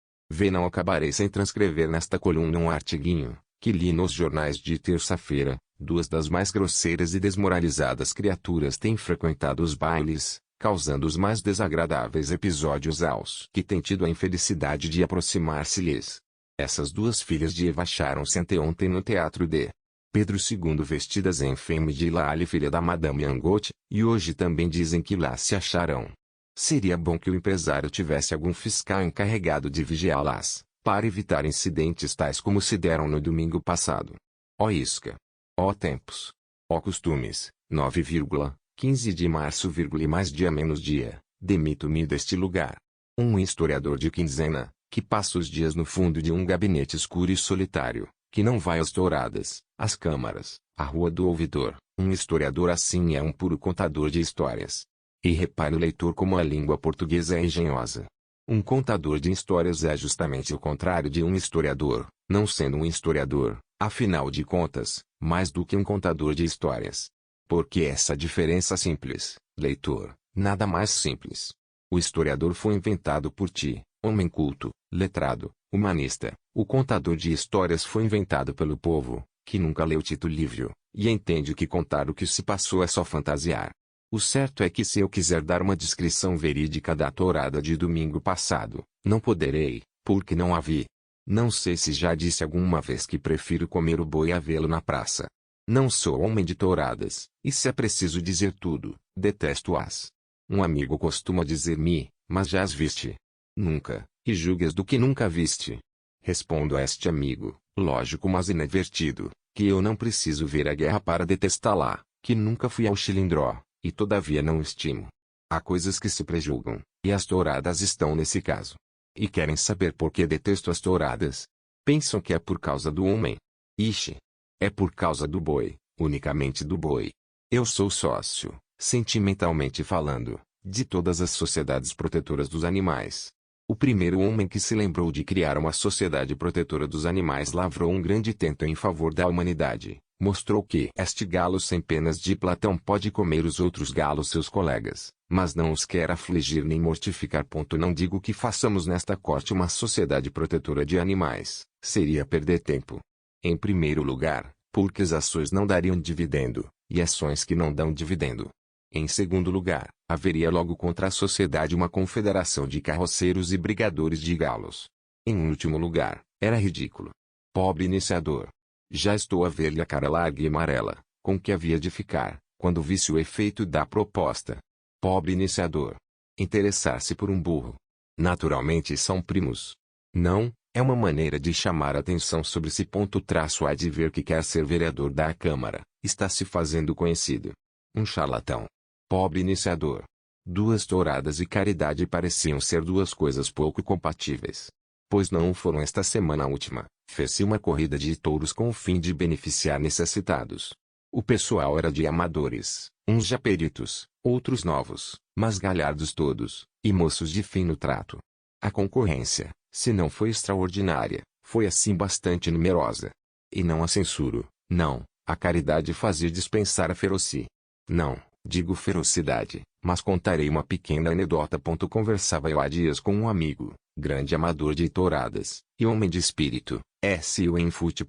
Não acabarei sem transcrever nesta coluna um artiguinho, que li nos jornais de terça-feira. 2 das mais grosseiras e desmoralizadas criaturas têm frequentado os bailes, causando os mais desagradáveis episódios aos que têm tido a infelicidade de aproximar-se-lhes. Essas 2 filhas de Eva acharam-se anteontem no teatro de Pedro II vestidas em femme de Lali, filha da Madame Angot, e hoje também dizem que lá se acharão. Seria bom que o empresário tivesse algum fiscal encarregado de vigiá-las, para evitar incidentes tais como se deram no domingo passado. Ó isca! Ó tempos! Ó costumes! 9,15 de março, e mais dia menos dia, demito-me deste lugar. Um historiador de quinzena, que passa os dias no fundo de um gabinete escuro e solitário, que não vai às touradas, às câmaras, à Rua do Ouvidor. Um historiador assim é um puro contador de histórias. E repare o leitor como a língua portuguesa é engenhosa. Um contador de histórias é justamente o contrário de um historiador, não sendo um historiador, afinal de contas, mais do que um contador de histórias. Por que essa diferença simples, leitor? Nada mais simples. O historiador foi inventado por ti, homem culto, letrado, humanista. O contador de histórias foi inventado pelo povo, que nunca leu Tito Livio, e entende que contar o que se passou é só fantasiar. O certo é que se eu quiser dar uma descrição verídica da tourada de domingo passado, não poderei, porque não a vi. Não sei se já disse alguma vez que prefiro comer o boi a vê-lo na praça. Não sou homem de touradas, e se é preciso dizer tudo, detesto-as. Um amigo costuma dizer-me, mas já as viste? Nunca, e julgas do que nunca viste. Respondo a este amigo, lógico mas inadvertido, que eu não preciso ver a guerra para detestá-la, que nunca fui ao Chilindró, e todavia não estimo. Há coisas que se prejulgam, e as touradas estão nesse caso. E querem saber por que detesto as touradas? Pensam que é por causa do homem. Ixi! É por causa do boi, unicamente do boi. Eu sou sócio, sentimentalmente falando, de todas as sociedades protetoras dos animais. O primeiro homem que se lembrou de criar uma sociedade protetora dos animais lavrou um grande tento em favor da humanidade. Mostrou que este galo sem penas de Platão pode comer os outros galos seus colegas, mas não os quer afligir nem mortificar. Não digo que façamos nesta corte uma sociedade protetora de animais, seria perder tempo. Em primeiro lugar, porque as ações não dariam dividendo, e ações que não dão dividendo. Em segundo lugar, haveria logo contra a sociedade uma confederação de carroceiros e brigadores de galos. Em último lugar, era ridículo. Pobre iniciador! Já estou a ver-lhe a cara larga e amarela, com que havia de ficar, quando visse o efeito da proposta. Pobre iniciador! Interessar-se por um burro. Naturalmente são primos. Não, é uma maneira de chamar a atenção sobre esse ponto. Há de ver que quer ser vereador da Câmara, está se fazendo conhecido. Um charlatão. Pobre iniciador! 2 touradas e caridade pareciam ser 2 coisas pouco compatíveis. Pois não foram esta semana a última, fez-se uma corrida de touros com o fim de beneficiar necessitados. O pessoal era de amadores, uns já peritos, outros novos, mas galhardos todos, e moços de fino trato. A concorrência, se não foi extraordinária, foi assim bastante numerosa. E não a censuro, não, a caridade fazia dispensar a feroci. Não, digo ferocidade, mas contarei uma pequena anedota. Conversava eu há dias com um amigo, grande amador de touradas, e homem de espírito, S.U. enfute.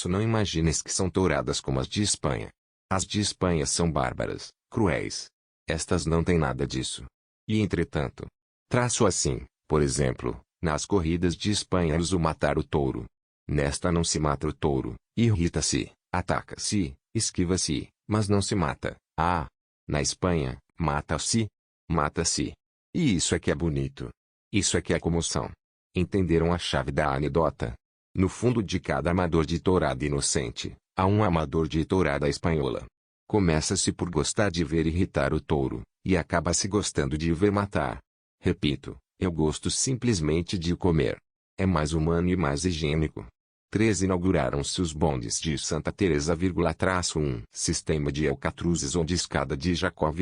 Não imagines que são touradas como as de Espanha. As de Espanha são bárbaras, cruéis. Estas não têm nada disso. E entretanto, traço assim, por exemplo, nas corridas de Espanha uso matar o touro. Nesta não se mata o touro, irrita-se, ataca-se, esquiva-se, mas não se mata. Ah! Na Espanha, mata-se, mata-se. E isso é que é bonito. Isso é que é comoção. Entenderam a chave da anedota? No fundo de cada amador de tourada inocente, há um amador de tourada espanhola. Começa-se por gostar de ver irritar o touro, e acaba-se gostando de o ver matar. Repito, eu gosto simplesmente de o comer. É mais humano e mais higiênico. 13 Inauguraram-se os bondes de Santa Teresa, -1 sistema de alcatruzes onde escada de Jacó,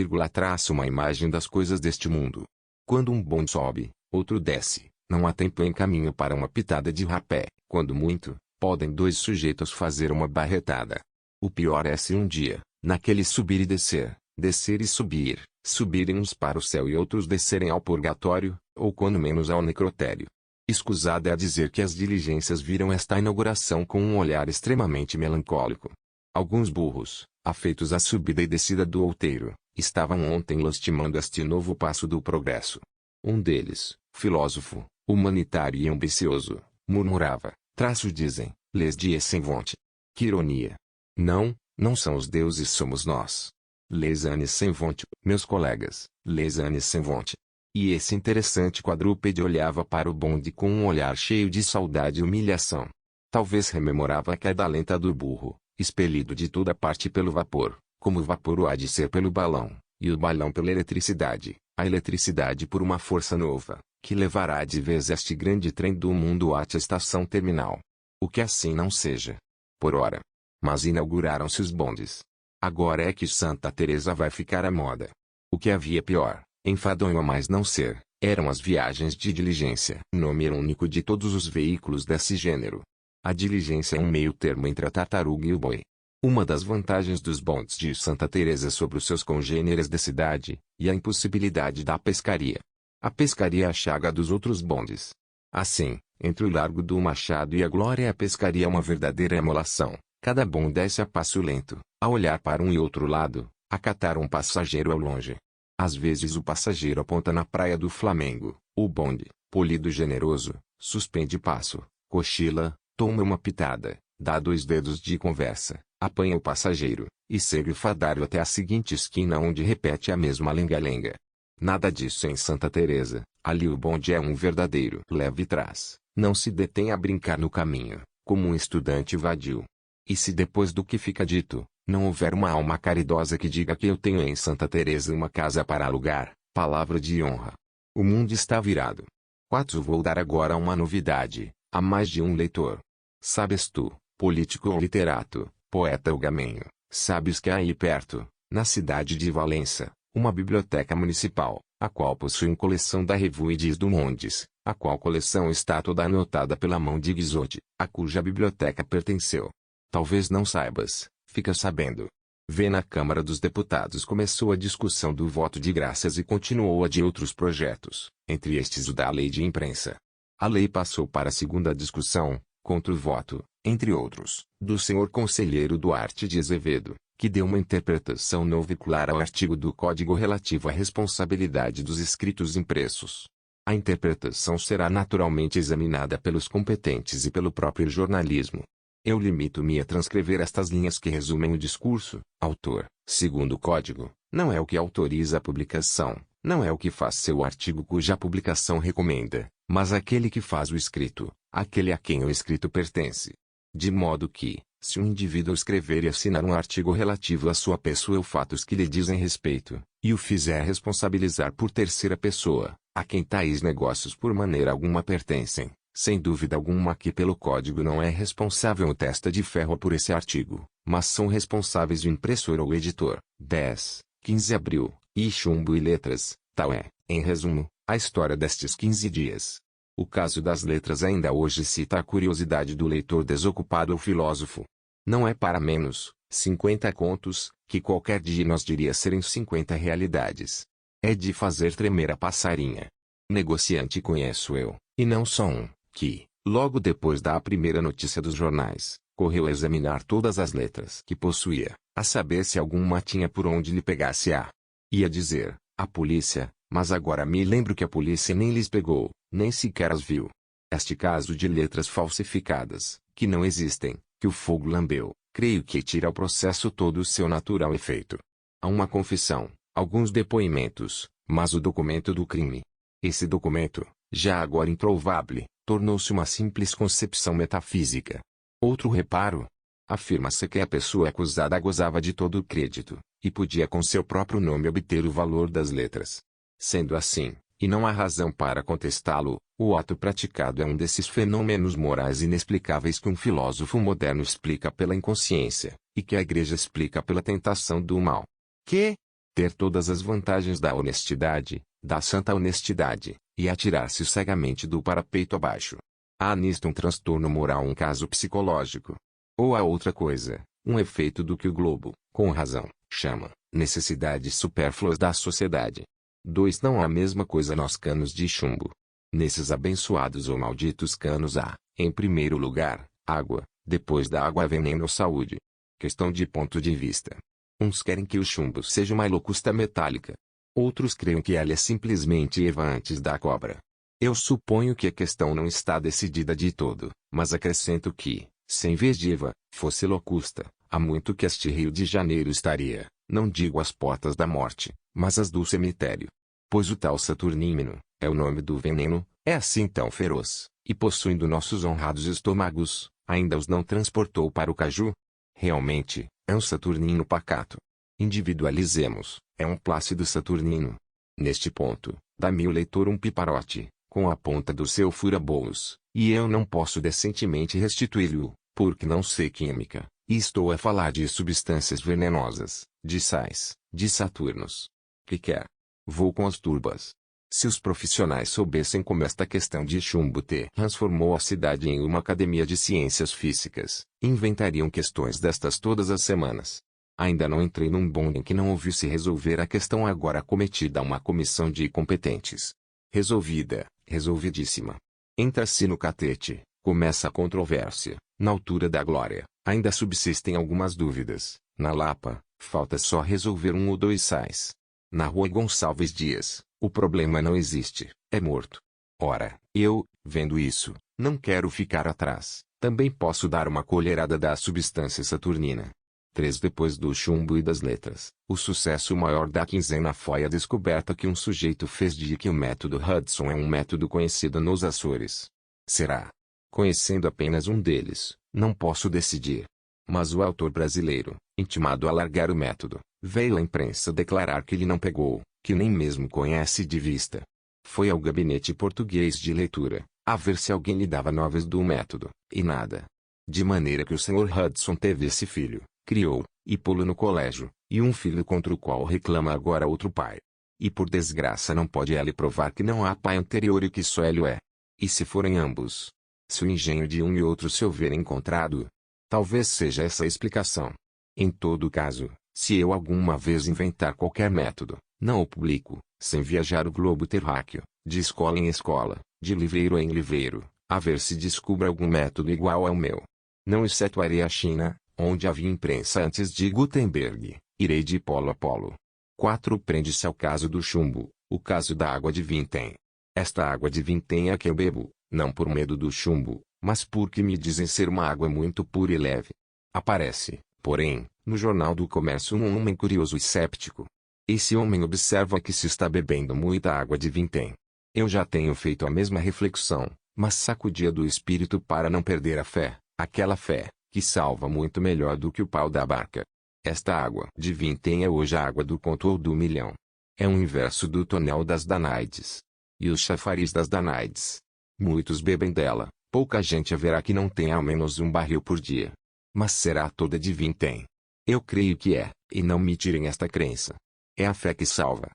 uma imagem das coisas deste mundo. Quando um bonde sobe, outro desce, não há tempo em caminho para uma pitada de rapé, quando muito, podem dois sujeitos fazer uma barretada. O pior é se um dia, naquele subir e descer, descer e subir, subirem uns para o céu e outros descerem ao purgatório, ou quando menos ao necrotério. Escusado é a dizer que as diligências viram esta inauguração com um olhar extremamente melancólico. Alguns burros, afeitos à subida e descida do outeiro, estavam ontem lastimando este novo passo do progresso. Um deles, filósofo, humanitário e ambicioso, murmurava, traços dizem, les dies vont. Que ironia! Não, não são os deuses, somos nós. Les années vont, meus colegas, les années vont. E esse interessante quadrúpede olhava para o bonde com um olhar cheio de saudade e humilhação. Talvez rememorava a queda lenta do burro, expelido de toda parte pelo vapor, como o vapor o há de ser pelo balão, e o balão pela eletricidade, a eletricidade por uma força nova, que levará de vez este grande trem do mundo à estação terminal. O que assim não seja. Por ora. Mas inauguraram-se os bondes. Agora é que Santa Teresa vai ficar à moda. O que havia pior, enfadonho a mais não ser, eram as viagens de diligência. Nome único de todos os veículos desse gênero. A diligência é um meio termo entre a tartaruga e o boi. Uma das vantagens dos bondes de Santa Teresa sobre os seus congêneres de cidade, e a impossibilidade da pescaria. A pescaria é a chaga dos outros bondes. Assim, entre o Largo do Machado e a Glória a pescaria é uma verdadeira emolação. Cada bonde desce a passo lento, a olhar para um e outro lado, a catar um passageiro ao longe. Às vezes o passageiro aponta na praia do Flamengo, o bonde, polido e generoso, suspende passo, cochila, toma uma pitada, dá 2 dedos de conversa, apanha o passageiro, e segue o fadário até a seguinte esquina onde repete a mesma lenga-lenga. Nada disso em Santa Teresa, ali o bonde é um verdadeiro leve-trás, não se detém a brincar no caminho, como um estudante vadio. E se depois do que fica dito, não houver uma alma caridosa que diga que eu tenho em Santa Teresa uma casa para alugar, palavra de honra. O mundo está virado. 4 Vou dar agora uma novidade, a mais de um leitor. Sabes tu, político ou literato, poeta ou gamenho, sabes que há aí perto, na cidade de Valença, uma biblioteca municipal, a qual possui uma coleção da Revue des Deux Mondes, a qual coleção está toda anotada pela mão de Guizot, a cuja biblioteca pertenceu. Talvez não saibas, fica sabendo. Vê na Câmara dos Deputados começou a discussão do voto de graças e continuou a de outros projetos, entre estes o da lei de imprensa. A lei passou para a segunda discussão, contra o voto, entre outros, do senhor conselheiro Duarte de Azevedo, que deu uma interpretação nova e clara ao artigo do Código relativo à responsabilidade dos escritos impressos. A interpretação será naturalmente examinada pelos competentes e pelo próprio jornalismo. Eu limito-me a transcrever estas linhas que resumem o discurso. Autor, segundo o Código, não é o que autoriza a publicação, não é o que faz seu artigo cuja publicação recomenda, mas aquele que faz o escrito, aquele a quem o escrito pertence. De modo que, se um indivíduo escrever e assinar um artigo relativo à sua pessoa ou fatos que lhe dizem respeito, e o fizer responsabilizar por terceira pessoa, a quem tais negócios por maneira alguma pertencem, sem dúvida alguma que pelo Código não é responsável o testa de ferro por esse artigo, mas são responsáveis o impressor ou o editor. 10, 15 abril, e chumbo e letras, tal é, em resumo, a história destes 15 dias. O caso das letras ainda hoje cita a curiosidade do leitor desocupado ou filósofo. Não é para menos, 50 contos, que qualquer de nós diria serem 50 realidades. É de fazer tremer a passarinha. Negociante conheço eu, E não só um, que, logo depois da primeira notícia dos jornais, correu a examinar todas as letras que possuía, a saber se alguma tinha por onde lhe pegasse a. Ia dizer, a polícia, mas agora me lembro que a polícia nem lhes pegou, nem sequer as viu. Este caso de letras falsificadas, que não existem, que o fogo lambeu, creio que tira ao processo todo o seu natural efeito. Há uma confissão, alguns depoimentos, mas o documento do crime. Esse documento, já agora improvável, tornou-se uma simples concepção metafísica. Outro reparo. Afirma-se que a pessoa acusada gozava de todo o crédito, e podia com seu próprio nome obter o valor das letras. Sendo assim, e não há razão para contestá-lo, o ato praticado é um desses fenômenos morais inexplicáveis que um filósofo moderno explica pela inconsciência, e que a Igreja explica pela tentação do mal. Que? Ter todas as vantagens da honestidade, da santa honestidade, e atirar-se cegamente do parapeito abaixo. Há nisto um transtorno moral, um caso psicológico. Ou há outra coisa, um efeito do que o Globo, com razão, chama necessidades supérfluas da sociedade. Dois não há a mesma coisa nos canos de chumbo. Nesses abençoados ou malditos canos há, em primeiro lugar, água, depois da água veneno ou saúde. Questão de ponto de vista. Uns querem que o chumbo seja uma locusta metálica. Outros creem que ela é simplesmente Eva antes da cobra. Eu suponho que a questão não está decidida de todo, mas acrescento que, se em vez de Eva, fosse locusta, há muito que este Rio de Janeiro estaria, não digo às portas da morte, mas às do cemitério. Pois o tal Saturnino, é o nome do veneno, é assim tão feroz, e possuindo nossos honrados estômagos, ainda os não transportou para o caju? Realmente, é um Saturnino pacato. Individualizemos, é um plácido Saturnino. Neste ponto, dá-me o leitor um piparote, com a ponta do seu fura-bolos, e eu não posso decentemente restituí-lo, porque não sei química, e estou a falar de substâncias venenosas, de sais, de Saturnos. Que quer? Vou com as turbas. Se os profissionais soubessem como esta questão de chumbo transformou a cidade em uma academia de ciências físicas, inventariam questões destas todas as semanas. Ainda não entrei num bonde em que não ouvisse resolver a questão agora cometida a uma comissão de competentes. Resolvida, resolvidíssima. Entra-se no catete, começa a controvérsia, na altura da glória, ainda subsistem algumas dúvidas, na Lapa, falta só resolver um ou dois sais. Na Rua Gonçalves Dias, o problema não existe, é morto. Ora, eu, vendo isso, não quero ficar atrás, também posso dar uma colherada da substância saturnina. 3 Depois do chumbo e das letras, o sucesso maior da quinzena foi a descoberta que um sujeito fez de que o método Hudson é um método conhecido nos Açores. Será? Conhecendo apenas um deles, não posso decidir. Mas o autor brasileiro, intimado a largar o método, veio à imprensa declarar que ele não pegou, que nem mesmo conhece de vista. Foi ao gabinete português de leitura, a ver se alguém lhe dava novas do método, e nada. De maneira que o Sr. Hudson teve esse filho, criou, e pô-lo no colégio, e um filho contra o qual reclama agora outro pai. E por desgraça não pode ele provar que não há pai anterior e que só ele é. E se forem ambos? Se o engenho de um e outro se houver encontrado? Talvez seja essa a explicação. Em todo caso, se eu alguma vez inventar qualquer método, não o publico, sem viajar o globo terráqueo, de escola em escola, de livreiro em livreiro, a ver se descubra algum método igual ao meu. Não excetuarei a China, onde havia imprensa antes de Gutenberg, irei de polo a polo. 4 Prende-se ao caso do chumbo, o caso da água de vintém. Esta água de vintém é a que eu bebo, não por medo do chumbo, mas porque me dizem ser uma água muito pura e leve. Aparece, porém, no Jornal do Comércio um homem curioso e céptico. Esse homem observa que se está bebendo muita água de vintém. Eu já tenho feito a mesma reflexão, mas sacudia do espírito para não perder a fé, aquela fé, que salva muito melhor do que o pau da barca. Esta água de vintém é hoje a água do conto ou do milhão. É um inverso do tonel das Danaides. E os chafariz das Danaides. Muitos bebem dela, pouca gente haverá que não tenha ao menos um barril por dia. Mas será toda de vintém? Eu creio que é, e não me tirem esta crença. É a fé que salva.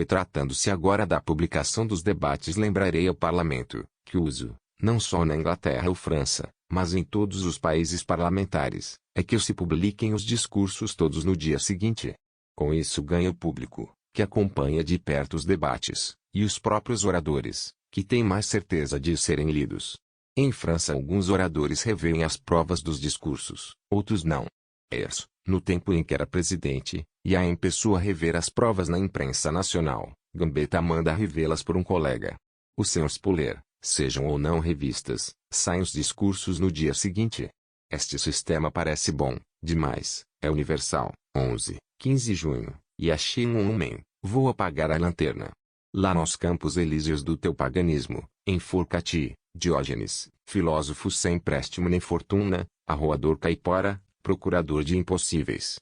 Tratando-se agora da publicação dos debates, lembrarei ao Parlamento, que uso, não só na Inglaterra ou França, mas em todos os países parlamentares, é que se publiquem os discursos todos no dia seguinte. Com isso ganha o público, que acompanha de perto os debates, e os próprios oradores, que têm mais certeza de serem lidos. Em França alguns oradores revêem as provas dos discursos, outros não. Ayres, no tempo em que era presidente, ia em pessoa rever as provas na imprensa nacional. Gambetta manda revê-las por um colega. O Sr. Spuller, sejam ou não revistas, saem os discursos no dia seguinte. Este sistema parece bom, demais, é universal. 15 junho, e achei um homem, vou apagar a lanterna. Lá nos campos elíseos do teu paganismo, enforca-te, Diógenes, filósofo sem préstimo nem fortuna, arroador caipora, procurador de impossíveis.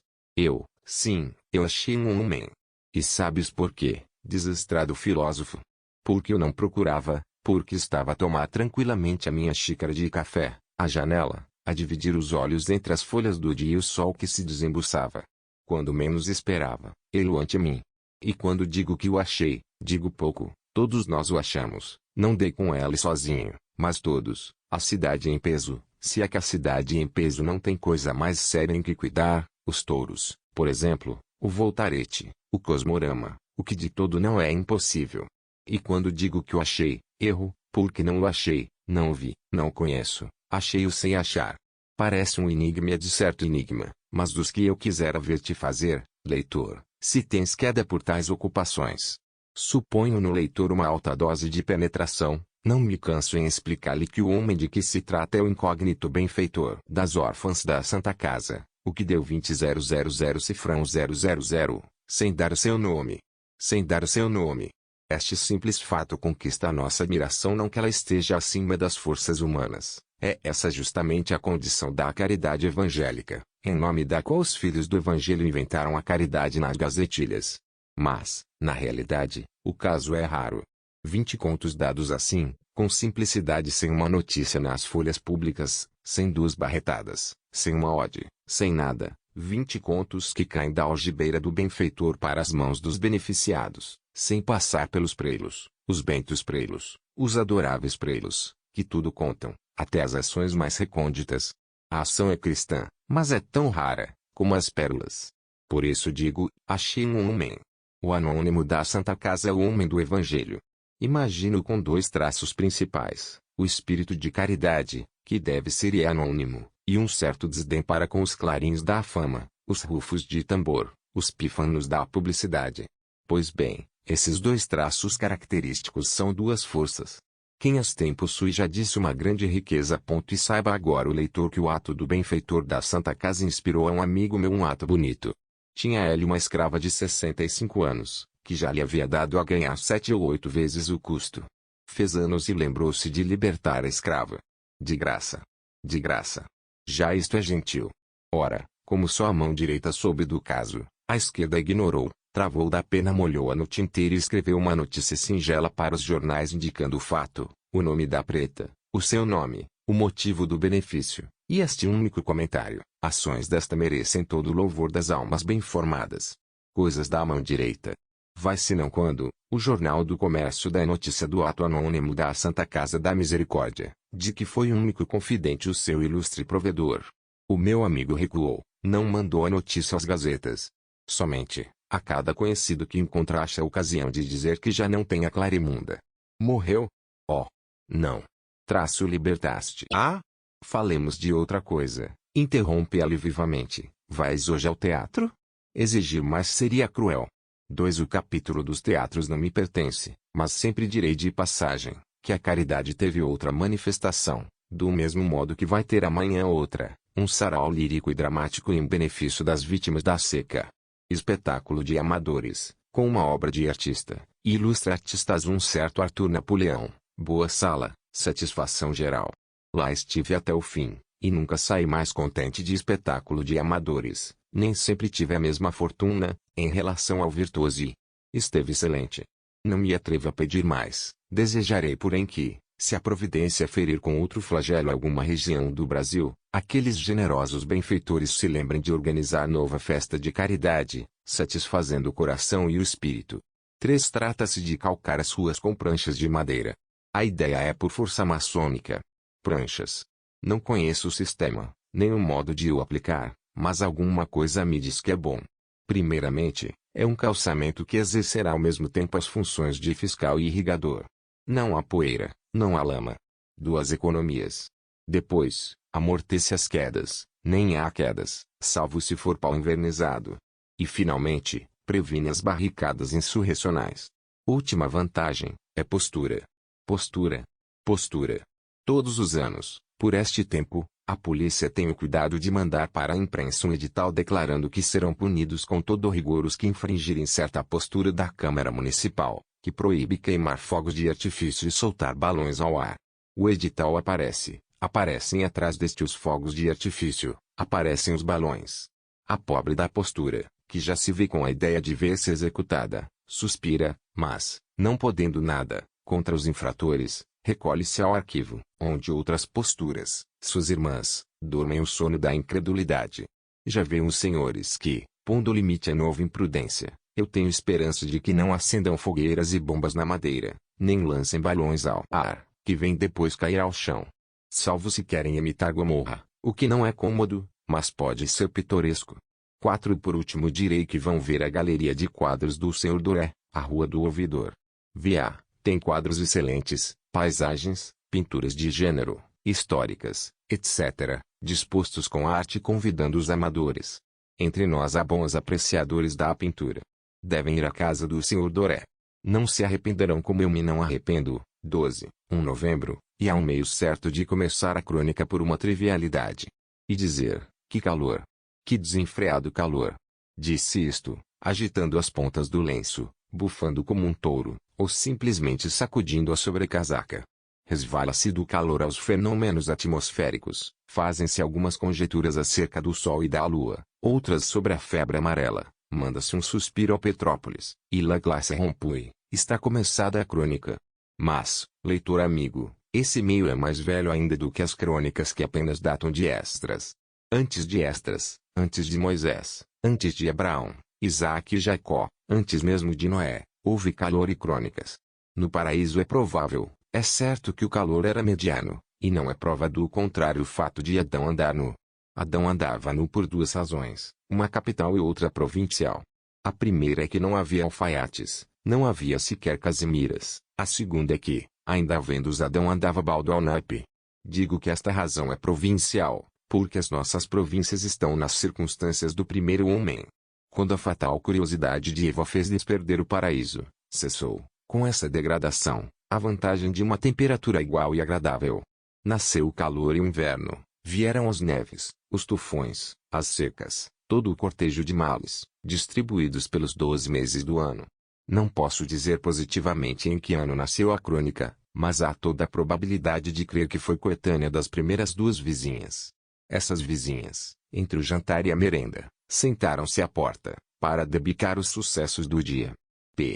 Sim, eu achei um homem. E sabes por quê, desastrado filósofo? Porque eu não procurava, porque estava a tomar tranquilamente a minha xícara de café, à janela, a dividir os olhos entre as folhas do dia e o sol que se desembuçava. Quando menos esperava, ele ante mim. E quando digo que o achei, digo pouco, todos nós o achamos, não dei com ela sozinho, mas todos, a cidade em peso, se é que a cidade em peso não tem coisa mais séria em que cuidar, os touros, por exemplo, o voltarete, o cosmorama, o que de todo não é impossível. E quando digo que o achei, erro, porque não o achei, não o vi, não o conheço, achei-o sem achar. Parece um enigma de certo enigma, mas dos que eu quisera ver-te fazer, leitor, se tens queda por tais ocupações. Suponho no leitor uma alta dose de penetração, não me canso em explicar-lhe que o homem de que se trata é o incógnito benfeitor das órfãs da Santa Casa, o que deu 20.000 cifrão 000, sem dar seu nome. Sem dar seu nome. Este simples fato conquista a nossa admiração, não que ela esteja acima das forças humanas. É essa justamente a condição da caridade evangélica, em nome da qual os filhos do evangelho inventaram a caridade nas gazetilhas. Mas, na realidade, o caso é raro. 20 contos dados assim, com simplicidade, sem uma notícia nas folhas públicas, sem duas barretadas, sem uma ode, sem nada. 20 contos que caem da algibeira do benfeitor para as mãos dos beneficiados, sem passar pelos prelos, os bentos prelos, os adoráveis prelos, que tudo contam, até as ações mais recônditas. A ação é cristã, mas é tão rara, como as pérolas. Por isso digo, achei um homem. O anônimo da Santa Casa é o homem do Evangelho. Imagino com dois traços principais, o espírito de caridade, que deve ser e é anônimo, e um certo desdém para com os clarins da fama, os rufos de tambor, os pífanos da publicidade. Pois bem, esses dois traços característicos são duas forças. Quem as tem possui já disse uma grande riqueza. E saiba agora o leitor que o ato do benfeitor da Santa Casa inspirou a um amigo meu um ato bonito. Tinha ele uma escrava de 65 anos, que já lhe havia dado a ganhar 7 ou 8 vezes o custo. Fez anos e lembrou-se de libertar a escrava. De graça. De graça. Já isto é gentil. Ora, como só a mão direita soube do caso, a esquerda ignorou, travou da pena, molhou-a no tinteiro e escreveu uma notícia singela para os jornais indicando o fato, o nome da preta, o seu nome, o motivo do benefício, e este único comentário: ações desta merecem todo o louvor das almas bem formadas. Coisas da mão direita. Vai-se não quando, o Jornal do Comércio dá notícia do ato anônimo da Santa Casa da Misericórdia, de que foi único confidente o seu ilustre provedor. O meu amigo recuou, não mandou a notícia às gazetas. Somente, a cada conhecido que encontrasse a ocasião de dizer que já não tem a Clarimunda. Morreu? Oh! Não. Traço libertaste. Ah! Falemos de outra coisa, interrompe-lhe vivamente. Vais hoje ao teatro? Exigir mais seria cruel. 2. O capítulo dos teatros não me pertence, mas sempre direi de passagem, que a caridade teve outra manifestação, do mesmo modo que vai ter amanhã outra, um sarau lírico e dramático em benefício das vítimas da seca. Espetáculo de amadores, com uma obra de artista, ilustre artistas um certo Arthur Napoleão, boa sala, satisfação geral. Lá estive até o fim, e nunca saí mais contente de espetáculo de amadores, nem sempre tive a mesma fortuna, em relação ao virtuoso e esteve excelente. Não me atrevo a pedir mais, desejarei porém que, se a providência ferir com outro flagelo alguma região do Brasil, aqueles generosos benfeitores se lembrem de organizar nova festa de caridade, satisfazendo o coração e o espírito. 3. Trata-se de calcar as ruas com pranchas de madeira. A ideia é por força maçônica. Pranchas. Não conheço o sistema, nem o modo de o aplicar, mas alguma coisa me diz que é bom. Primeiramente, é um calçamento que exercerá ao mesmo tempo as funções de fiscal e irrigador. Não há poeira, não há lama. Duas economias. Depois, amortece as quedas, nem há quedas, salvo se for pau envernizado. E finalmente, previne as barricadas insurrecionais. Última vantagem, é postura. Postura. Postura. Todos os anos, por este tempo, a polícia tem o cuidado de mandar para a imprensa um edital declarando que serão punidos com todo rigor os que infringirem certa postura da Câmara Municipal, que proíbe queimar fogos de artifício e soltar balões ao ar. O edital aparecem atrás deste os fogos de artifício, aparecem os balões. A pobre da postura, que já se vê com a ideia de ver-se executada, suspira, mas, não podendo nada, contra os infratores, recolhe-se ao arquivo, onde outras posturas, suas irmãs, dormem o sono da incredulidade. Já vê uns senhores que, pondo limite à nova imprudência, eu tenho esperança de que não acendam fogueiras e bombas na madeira, nem lancem balões ao ar, que vem depois cair ao chão. Salvo se querem imitar Gomorra, o que não é cômodo, mas pode ser pitoresco. 4. Por último direi que vão ver a galeria de quadros do Sr. Doré, a Rua do Ouvidor. V.A. tem quadros excelentes, paisagens, pinturas de gênero, históricas, etc., dispostos com arte convidando os amadores. Entre nós há bons apreciadores da pintura. Devem ir à casa do Sr. Doré. Não se arrependerão como eu me não arrependo. 12. 1 novembro, e há um meio certo de começar a crônica por uma trivialidade. E dizer, que calor! Que desenfreado calor! Disse isto, agitando as pontas do lenço, bufando como um touro, ou simplesmente sacudindo a sobrecasaca. Resvala-se do calor aos fenômenos atmosféricos, fazem-se algumas conjecturas acerca do Sol e da Lua, outras sobre a febre amarela, manda-se um suspiro ao Petrópolis, e la glace rompue, está começada a crônica. Mas, leitor amigo, esse meio é mais velho ainda do que as crônicas que apenas datam de Esdras. Antes de Esdras, antes de Moisés, antes de Abraão, Isaque e Jacó, antes mesmo de Noé, houve calor e crônicas. No paraíso é provável, é certo que o calor era mediano, e não é prova do contrário o fato de Adão andar nu. Adão andava nu por duas razões, uma capital e outra provincial. A primeira é que não havia alfaiates, não havia sequer casimiras. A segunda é que, ainda havendo-os, Adão andava baldo ao naipe. Digo que esta razão é provincial, porque as nossas províncias estão nas circunstâncias do primeiro homem. Quando a fatal curiosidade de Eva fez-lhes perder o paraíso, cessou, com essa degradação, a vantagem de uma temperatura igual e agradável. Nasceu o calor e o inverno, vieram as neves, os tufões, as secas, todo o cortejo de males, distribuídos pelos 12 meses do ano. Não posso dizer positivamente em que ano nasceu a crônica, mas há toda a probabilidade de crer que foi coetânea das primeiras duas vizinhas. Essas vizinhas, entre o jantar e a merenda, sentaram-se à porta, para debicar os sucessos do dia.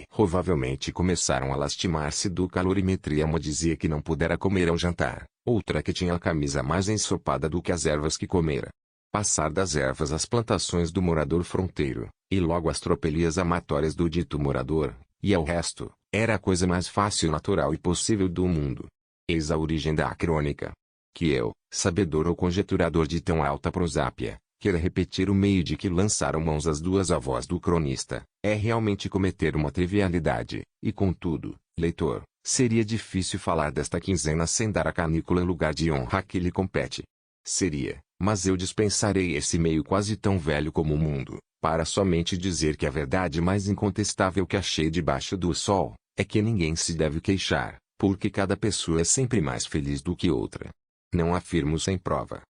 Provavelmente começaram a lastimar-se do calorimetria. Uma dizia que não pudera comer ao jantar, outra que tinha a camisa mais ensopada do que as ervas que comera. Passar das ervas às plantações do morador fronteiro, e logo às tropelias amatórias do dito morador, e ao resto, era a coisa mais fácil, natural e possível do mundo. Eis a origem da crônica. Que eu, sabedor ou conjecturador de tão alta prosápia, queira repetir o meio de que lançaram mãos as duas avós do cronista, é realmente cometer uma trivialidade, e contudo, leitor, seria difícil falar desta quinzena sem dar a canícula lugar de honra que lhe compete. Seria, mas eu dispensarei esse meio quase tão velho como o mundo, para somente dizer que a verdade mais incontestável que achei debaixo do sol, é que ninguém se deve queixar, porque cada pessoa é sempre mais feliz do que outra. Não afirmo sem prova.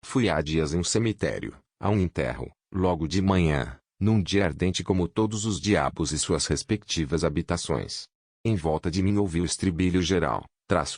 Fui há dias em um cemitério, a um enterro, logo de manhã, num dia ardente como todos os diabos e suas respectivas habitações. Em volta de mim ouvi o estribilho geral,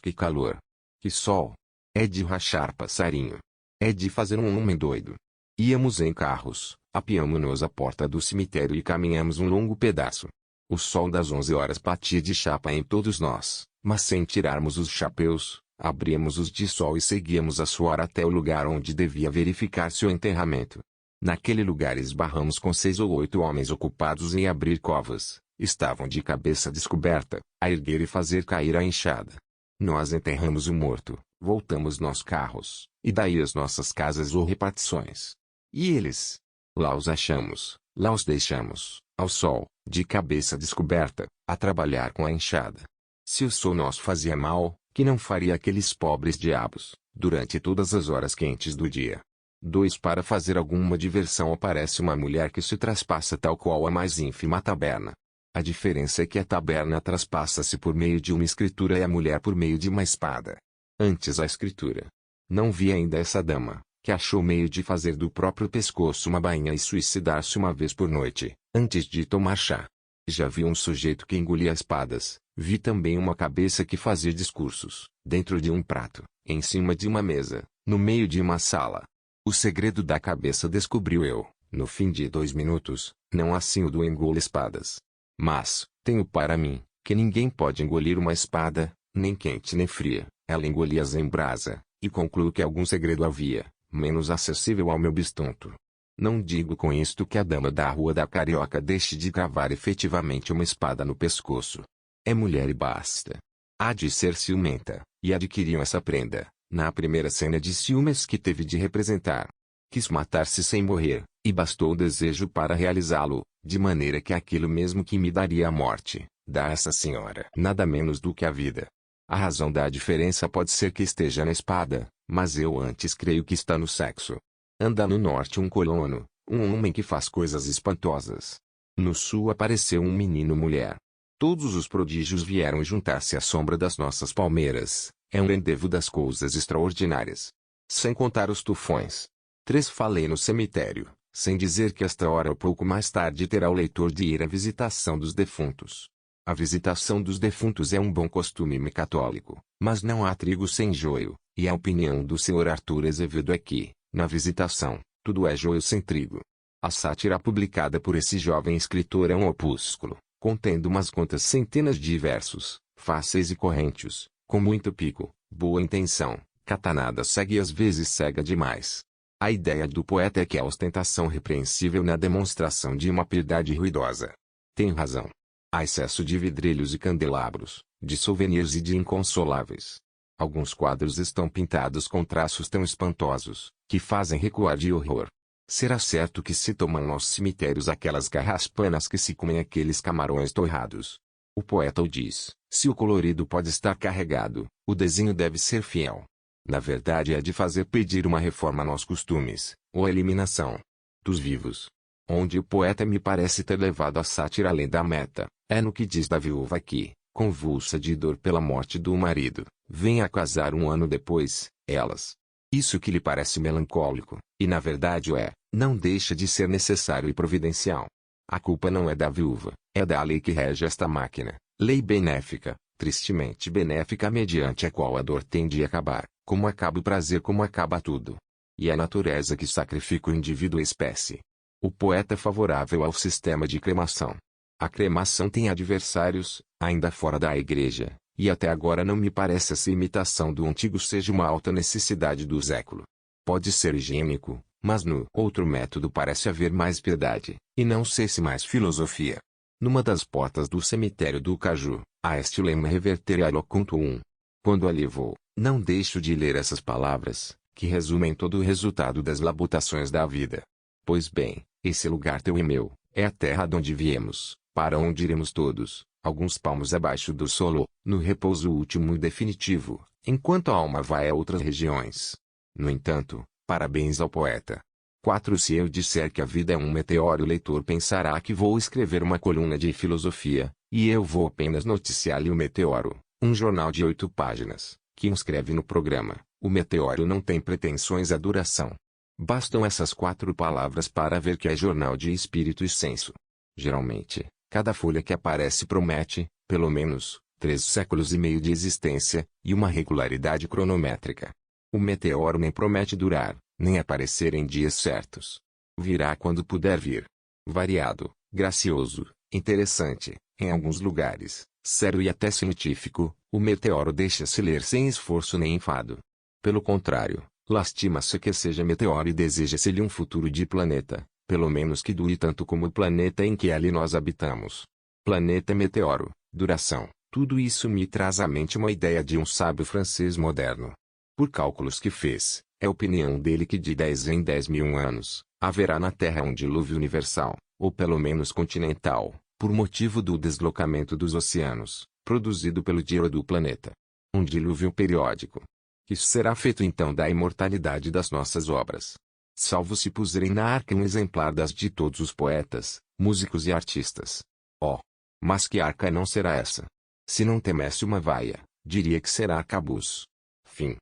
que calor. Que sol. É de rachar passarinho. É de fazer um homem doido. Íamos em carros, apeamos-nos à porta do cemitério e caminhamos um longo pedaço. O sol das 11 horas batia de chapa em todos nós, mas sem tirarmos os chapéus, abríamos-os de sol e seguíamos a suar até o lugar onde devia verificar-se o enterramento. Naquele lugar esbarramos com 6 ou 8 homens ocupados em abrir covas. Estavam de cabeça descoberta, a erguer e fazer cair a enxada. Nós enterramos o morto, voltamos nos carros, e daí as nossas casas ou repartições. E eles? Lá os achamos, lá os deixamos, ao sol, de cabeça descoberta, a trabalhar com a enxada. Se o sol nos fazia mal, que não faria aqueles pobres diabos, durante todas as horas quentes do dia? 2. Para fazer alguma diversão aparece uma mulher que se traspassa tal qual a mais ínfima taberna. A diferença é que a taberna traspassa-se por meio de uma escritura e a mulher por meio de uma espada. Antes a escritura. Não vi ainda essa dama, que achou meio de fazer do próprio pescoço uma bainha e suicidar-se uma vez por noite, antes de tomar chá. Já vi um sujeito que engolia espadas, vi também uma cabeça que fazia discursos, dentro de um prato, em cima de uma mesa, no meio de uma sala. O segredo da cabeça descobriu eu, no fim de 2 minutos, não assim o do engolir espadas. Mas, tenho para mim, que ninguém pode engolir uma espada, nem quente nem fria, ela engolia-as em brasa, e concluo que algum segredo havia, menos acessível ao meu bistonto. Não digo com isto que a dama da Rua da Carioca deixe de cravar efetivamente uma espada no pescoço. É mulher e basta. Há de ser ciumenta, e adquiriu essa prenda, na primeira cena de ciúmes que teve de representar. Quis matar-se sem morrer, e bastou o desejo para realizá-lo, de maneira que aquilo mesmo que me daria a morte, dá a essa senhora nada menos do que a vida. A razão da diferença pode ser que esteja na espada, mas eu antes creio que está no sexo. Anda no norte um colono, um homem que faz coisas espantosas. No sul apareceu um menino-mulher. Todos os prodígios vieram juntar-se à sombra das nossas palmeiras, é um endevo das coisas extraordinárias. Sem contar os tufões. 3. Falei no cemitério, sem dizer que esta hora ou pouco mais tarde terá o leitor de ir à visitação dos defuntos. A visitação dos defuntos é um bom costume católico, mas não há trigo sem joio, e a opinião do Sr. Arthur Azevedo é que, na visitação, tudo é joio sem trigo. A sátira publicada por esse jovem escritor é um opúsculo, contendo umas quantas centenas de versos, fáceis e correntes, com muito pico, boa intenção, catanada cega e às vezes cega demais. A ideia do poeta é que há ostentação repreensível na demonstração de uma piedade ruidosa. Tem razão. Há excesso de vidrilhos e candelabros, de souvenirs e de inconsoláveis. Alguns quadros estão pintados com traços tão espantosos, que fazem recuar de horror. Será certo que se tomam aos cemitérios aquelas carraspanas que se comem aqueles camarões torrados. O poeta o diz, se o colorido pode estar carregado, o desenho deve ser fiel. Na verdade é de fazer pedir uma reforma nos costumes, ou a eliminação dos vivos. Onde o poeta me parece ter levado a sátira além da meta, é no que diz da viúva que, convulsa de dor pela morte do marido, vem a casar um ano depois, elas. Isso que lhe parece melancólico, e na verdade o é, não deixa de ser necessário e providencial. A culpa não é da viúva, é da lei que rege esta máquina, lei benéfica, tristemente benéfica mediante a qual a dor tende a acabar, como acaba o prazer como acaba tudo. E é a natureza que sacrifica o indivíduo e a espécie. O poeta é favorável ao sistema de cremação. A cremação tem adversários, ainda fora da igreja, e até agora não me parece essa imitação do antigo seja uma alta necessidade do século. Pode ser higiênico, mas no outro método parece haver mais piedade, e não sei se mais filosofia. Numa das portas do cemitério do Caju, há este lema revertere a locunto 1. Quando ali vou, não deixo de ler essas palavras, que resumem todo o resultado das labutações da vida. Pois bem, esse lugar teu e meu, é a terra de onde viemos, para onde iremos todos, alguns palmos abaixo do solo, no repouso último e definitivo, enquanto a alma vai a outras regiões. No entanto, parabéns ao poeta. 4. Se eu disser que a vida é um meteoro, o leitor pensará que vou escrever uma coluna de filosofia, e eu vou apenas noticiar-lhe o meteoro, um jornal de 8 páginas, que inscreve no programa, o meteoro não tem pretensões à duração. Bastam essas 4 palavras para ver que é jornal de espírito e senso. Geralmente, cada folha que aparece promete, pelo menos, 3 séculos e meio de existência, e uma regularidade cronométrica. O meteoro nem promete durar, nem aparecer em dias certos. Virá quando puder vir. Variado, gracioso, interessante, em alguns lugares, sério e até científico, o meteoro deixa-se ler sem esforço nem enfado. Pelo contrário, lastima-se que seja meteoro e deseja-se-lhe um futuro de planeta, pelo menos que dure tanto como o planeta em que ali nós habitamos. Planeta meteoro, duração, tudo isso me traz à mente uma ideia de um sábio francês moderno. Por cálculos que fez, é opinião dele que de 10 em 10.000 anos, haverá na Terra um dilúvio universal, ou pelo menos continental, por motivo do deslocamento dos oceanos, produzido pelo Diário do Planeta. Um dilúvio periódico. Que será feito então da imortalidade das nossas obras? Salvo se puserem na arca um exemplar das de todos os poetas, músicos e artistas. Oh! Mas que arca não será essa? Se não temesse uma vaia, diria que será arcabuz. Fim.